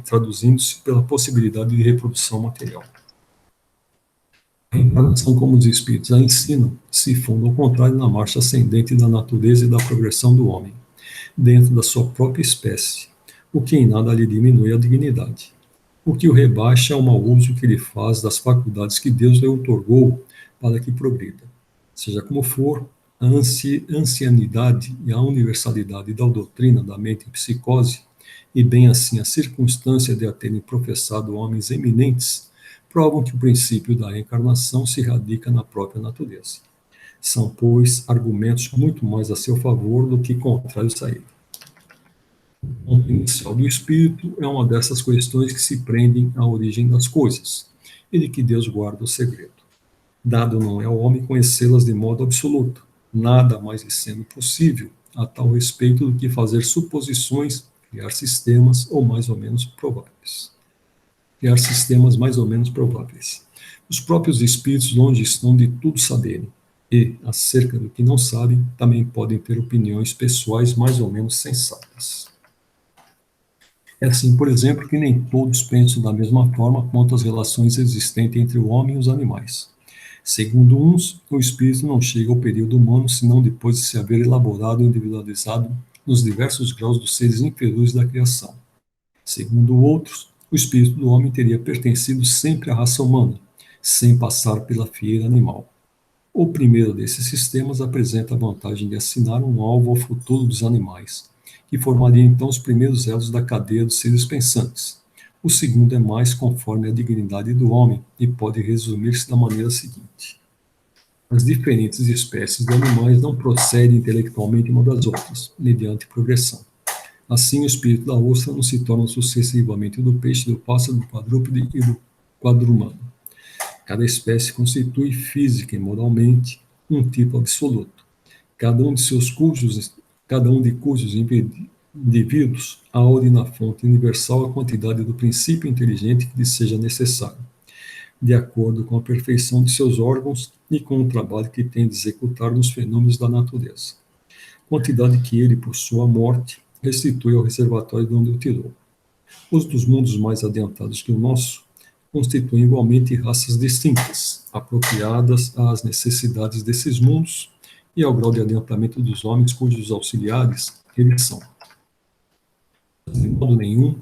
traduzindo-se pela possibilidade de reprodução material. A reencarnação, como os espíritos a ensinam, se funda ao contrário na marcha ascendente da natureza e da progressão do homem, dentro da sua própria espécie, o que em nada lhe diminui a dignidade. O que o rebaixa é o mau uso que ele faz das faculdades que Deus lhe outorgou para que progrida. Seja como for, a ancianidade e a universalidade da doutrina da mente em psicose, e bem assim a circunstância de a terem professado homens eminentes, provam que o princípio da reencarnação se radica na própria natureza. São, pois, argumentos muito mais a seu favor do que contrários a ele. O ponto inicial do espírito é uma dessas questões que se prendem à origem das coisas, e de que Deus guarda o segredo. Dado não é ao homem conhecê-las de modo absoluto, nada mais lhe sendo possível a tal respeito do que fazer suposições, criar sistemas mais ou menos prováveis. Os próprios espíritos longe estão de tudo saberem, e, acerca do que não sabem, também podem ter opiniões pessoais mais ou menos sensatas. É assim, por exemplo, que nem todos pensam da mesma forma quanto às relações existentes entre o homem e os animais. Segundo uns, o espírito não chega ao período humano senão depois de se haver elaborado e individualizado nos diversos graus dos seres inferiores da criação. Segundo outros, o espírito do homem teria pertencido sempre à raça humana, sem passar pela fieira animal. O primeiro desses sistemas apresenta a vantagem de assinar um alvo ao futuro dos animais, que formaria então os primeiros elos da cadeia dos seres pensantes. O segundo é mais conforme a dignidade do homem e pode resumir-se da maneira seguinte: as diferentes espécies de animais não procedem intelectualmente uma das outras, mediante progressão. Assim, o espírito da ostra não se torna sucessivamente do peixe, do pássaro, do quadrúpede e do quadrumano. Cada espécie constitui física e moralmente um tipo absoluto, cada um de cujos indivíduos aure na fonte universal a quantidade do princípio inteligente que lhe seja necessário, de acordo com a perfeição de seus órgãos e com o trabalho que tem de executar nos fenômenos da natureza. Quantidade que ele, por sua morte, restitui ao reservatório de onde o tirou. Os dos mundos mais adiantados que o nosso constituem igualmente raças distintas, apropriadas às necessidades desses mundos e ao grau de adiantamento dos homens cujos auxiliares eles são. De modo nenhum,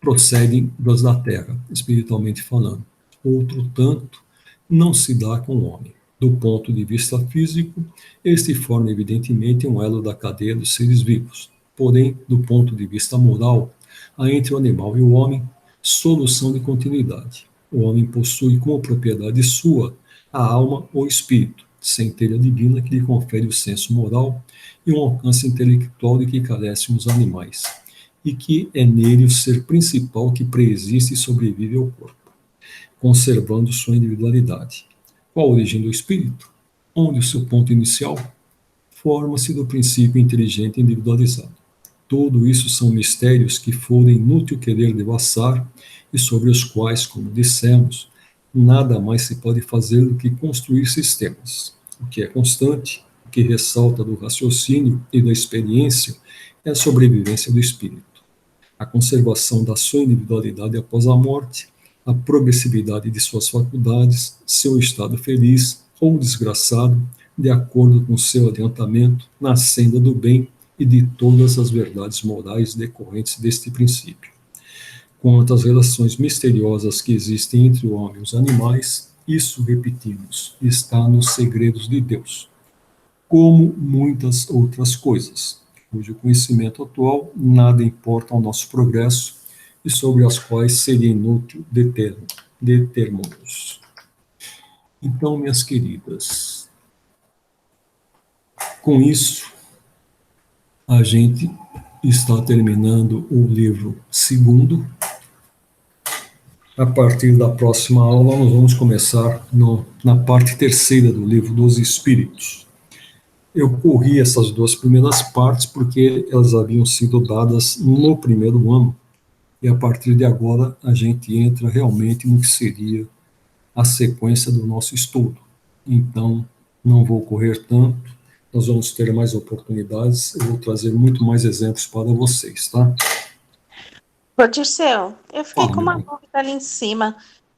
procedem das da terra, espiritualmente falando. Outro tanto não se dá com o homem. Do ponto de vista físico, este forma evidentemente um elo da cadeia dos seres vivos. Porém, do ponto de vista moral, há entre o animal e o homem solução de continuidade. O homem possui como propriedade sua a alma ou espírito, centelha divina que lhe confere o senso moral e um alcance intelectual de que carecem os animais, e que é nele o ser principal que preexiste e sobrevive ao corpo, conservando sua individualidade. Qual a origem do espírito? Onde o seu ponto inicial? Forma-se do princípio inteligente individualizado. Tudo isso são mistérios que for inútil querer devassar e sobre os quais, como dissemos, nada mais se pode fazer do que construir sistemas. O que é constante, o que ressalta do raciocínio e da experiência é a sobrevivência do espírito, a conservação da sua individualidade após a morte, a progressividade de suas faculdades, seu estado feliz ou desgraçado, de acordo com seu adiantamento na senda do bem e de todas as verdades morais decorrentes deste princípio. Quanto às relações misteriosas que existem entre o homem e os animais, isso, repetimos, está nos segredos de Deus, como muitas outras coisas, cujo conhecimento atual nada importa ao nosso progresso e sobre as quais seria inútil determos. Então, minhas queridas, com isso, a gente está terminando o livro 2º. A partir da próxima aula, nós vamos começar na parte 3ª do livro dos Espíritos. Eu corri essas 2 primeiras partes porque elas haviam sido dadas no primeiro ano, e a partir de agora a gente entra realmente no que seria a sequência do nosso estudo. Então, não vou correr tanto, nós vamos ter mais oportunidades, eu vou trazer muito mais exemplos para vocês, tá? Ô, Dirceu, eu fiquei Fala, com meu uma bem. dúvida ali em cima.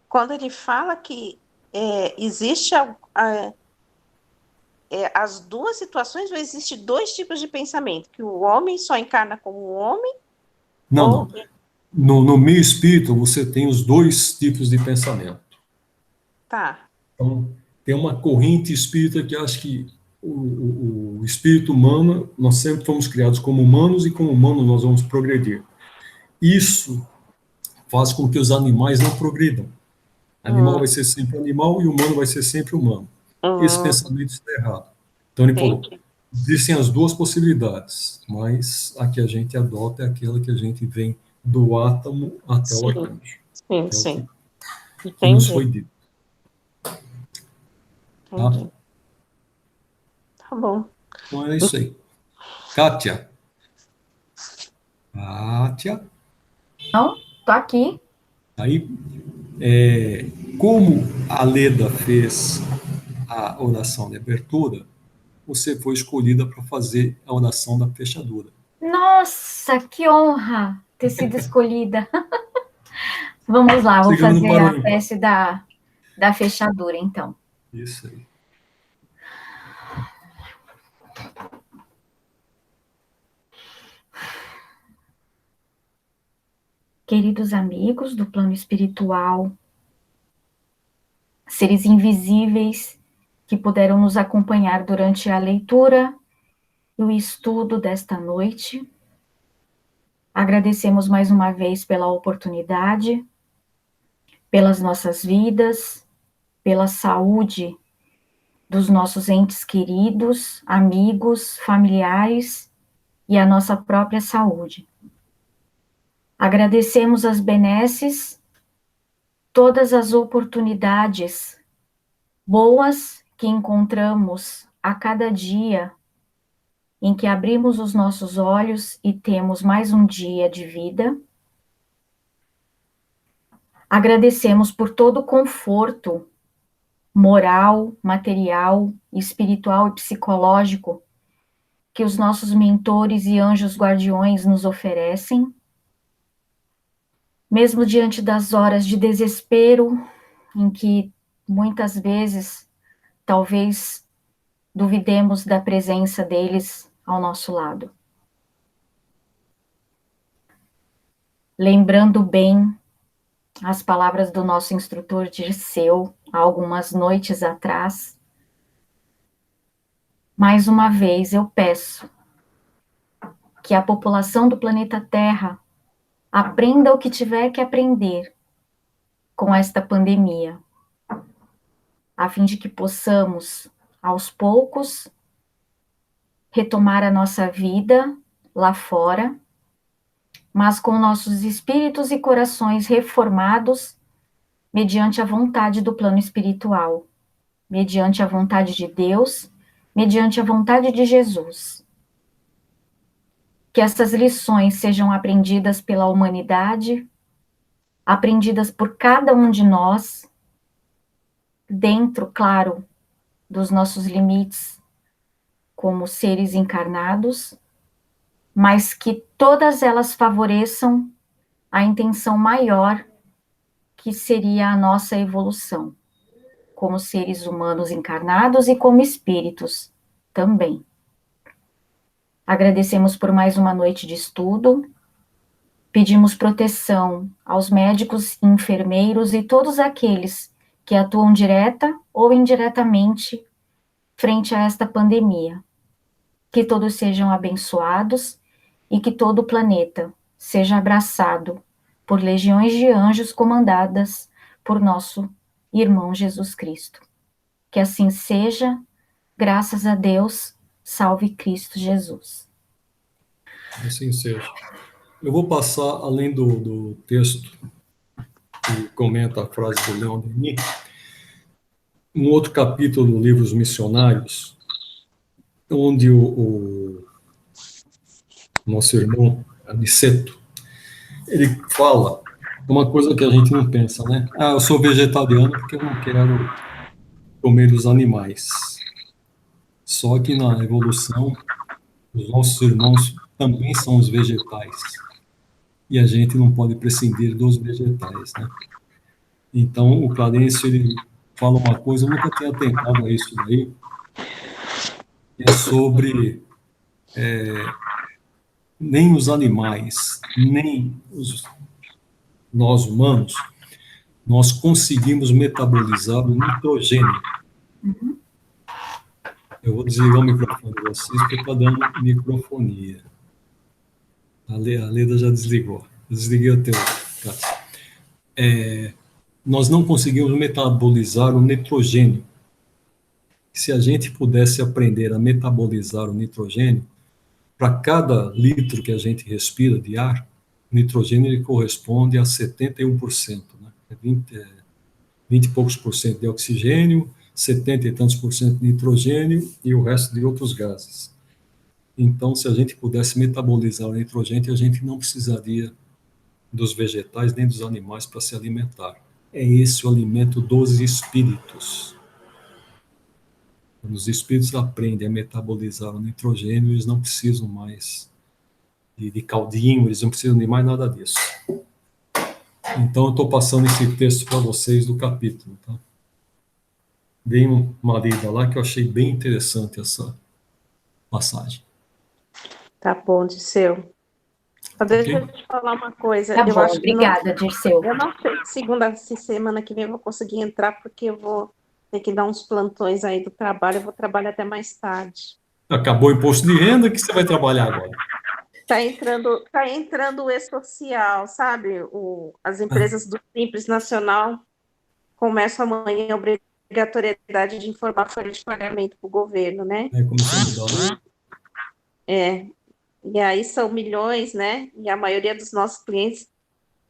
Quando ele fala que existe as duas situações, ou existe dois tipos de pensamento, que o homem só encarna como um homem, Não, ou... não. No meio espírita, você tem os dois tipos de pensamento. Tá. Então, tem uma corrente espírita que acha que o espírito humano, nós sempre fomos criados como humanos e como humanos nós vamos progredir. Isso faz com que os animais não progridam. Animal vai Hum, ser sempre animal e humano vai ser sempre humano. Esse hum, pensamento está errado. Então ele falou, entendi. existem as duas possibilidades, mas a que a gente adota é aquela que a gente vem do átomo até o Sim, arcanjo, sim, que é o sim. que nos Entendi, foi dito. Tá? entendi. Tá bom. Então é isso aí. Kátia. Kátia. Não, tô aqui. Aí, como a Leda fez a oração de abertura, você foi escolhida para fazer a oração da fechadura. Nossa, que honra ter sido escolhida. Vamos lá, vou Segurando fazer para o a ímpar. prece da fechadura, então. Isso aí. Queridos amigos do plano espiritual, seres invisíveis que puderam nos acompanhar durante a leitura e o estudo desta noite, agradecemos mais uma vez pela oportunidade, pelas nossas vidas, pela saúde dos nossos entes queridos, amigos, familiares e a nossa própria saúde. Agradecemos as benesses, todas as oportunidades boas que encontramos a cada dia em que abrimos os nossos olhos e temos mais um dia de vida. Agradecemos por todo o conforto moral, material, espiritual e psicológico que os nossos mentores e anjos guardiões nos oferecem, mesmo diante das horas de desespero, em que muitas vezes talvez duvidemos da presença deles ao nosso lado. Lembrando bem as palavras do nosso instrutor Dirceu, há algumas noites atrás, mais uma vez eu peço que a população do planeta Terra aprenda o que tiver que aprender com esta pandemia, a fim de que possamos, aos poucos, retomar a nossa vida lá fora, mas com nossos espíritos e corações reformados mediante a vontade do plano espiritual, mediante a vontade de Deus, mediante a vontade de Jesus. Que essas lições sejam aprendidas pela humanidade, aprendidas por cada um de nós, dentro, claro, dos nossos limites como seres encarnados, mas que todas elas favoreçam a intenção maior que seria a nossa evolução, como seres humanos encarnados e como espíritos também. Agradecemos por mais uma noite de estudo, pedimos proteção aos médicos, enfermeiros e todos aqueles que atuam direta ou indiretamente frente a esta pandemia. Que todos sejam abençoados e que todo o planeta seja abraçado por legiões de anjos comandadas por nosso irmão Jesus Cristo. Que assim seja, graças a Deus, salve Cristo Jesus. Assim seja. Eu vou passar, além do texto que comenta a frase do Leon Denis, um outro capítulo do livro Os Missionários, onde o nosso irmão Aniceto, ele fala uma coisa que a gente não pensa, né? Ah, eu sou vegetariano porque eu não quero comer os animais. Só que na evolução, os nossos irmãos também são os vegetais. e a gente não pode prescindir dos vegetais, né? Então, o Clarencio, ele fala uma coisa, eu nunca tinha atentado a isso daí, é sobre nem os animais, nem nós humanos, nós conseguimos metabolizar o nitrogênio. Uhum. Eu vou desligar o microfone de vocês, porque está dando microfonia. A Leda já desligou. Eu desliguei o teu, Cássio. Nós não conseguimos metabolizar o nitrogênio. Se a gente pudesse aprender a metabolizar o nitrogênio, para cada litro que a gente respira de ar, o nitrogênio ele corresponde a 71%, né? 20 e poucos por cento de oxigênio, 70 e tantos por cento de nitrogênio e o resto de outros gases. Então, se a gente pudesse metabolizar o nitrogênio, a gente não precisaria dos vegetais nem dos animais para se alimentar. É esse o alimento dos espíritos. Quando os espíritos aprendem a metabolizar o nitrogênio, eles não precisam mais de caldinho, eles não precisam de mais nada disso. Então, eu estou passando esse texto para vocês do capítulo. Tá? Dei uma lida lá que eu achei bem interessante essa passagem. Tá bom, Dirceu. Só deixa Ok? eu te falar uma coisa. Tá Eu bom, acho que obrigada, Dirceu. eu não sei se semana que vem eu vou conseguir entrar, porque eu vou ter que dar uns plantões aí do trabalho, eu vou trabalhar até mais tarde. Acabou o imposto de renda, que você vai trabalhar agora? Tá entrando o E-Social, sabe? As empresas do Simples Nacional começam amanhã a obrigatoriedade de informar folha de pagamento para o governo, né? Começou a mudar, né? É, e aí são milhões, né? E a maioria dos nossos clientes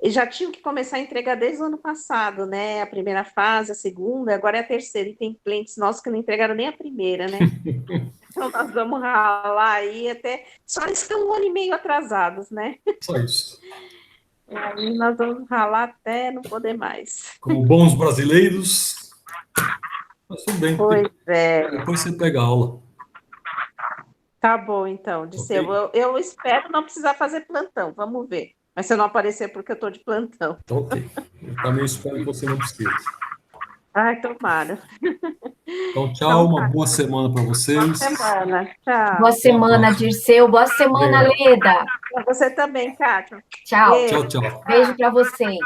já tinham que começar a entregar desde o ano passado, né? A primeira fase, a segunda, agora é a terceira. E tem clientes nossos que não entregaram nem a primeira, né? Então nós vamos ralar aí até. Só estão um ano e meio atrasados, né? Só isso. E aí nós vamos ralar até não poder mais. Como bons brasileiros, mas tudo bem. Pois é. Depois você pega a aula. Tá bom, então, Disseu. Ok? Eu espero não precisar fazer plantão, vamos ver. Mas se eu não aparecer porque eu estou de plantão. Tá ok. Eu também espero que você não precise. Ai, tomara. Então, tchau, Então uma tá. boa semana para Boa vocês. semana. Boa Tchau. semana, Dirceu. Boa semana, Obrigado. Leda. Pra você também, Kátia. Tchau. Tchau, Beijo. tchau. Beijo para vocês.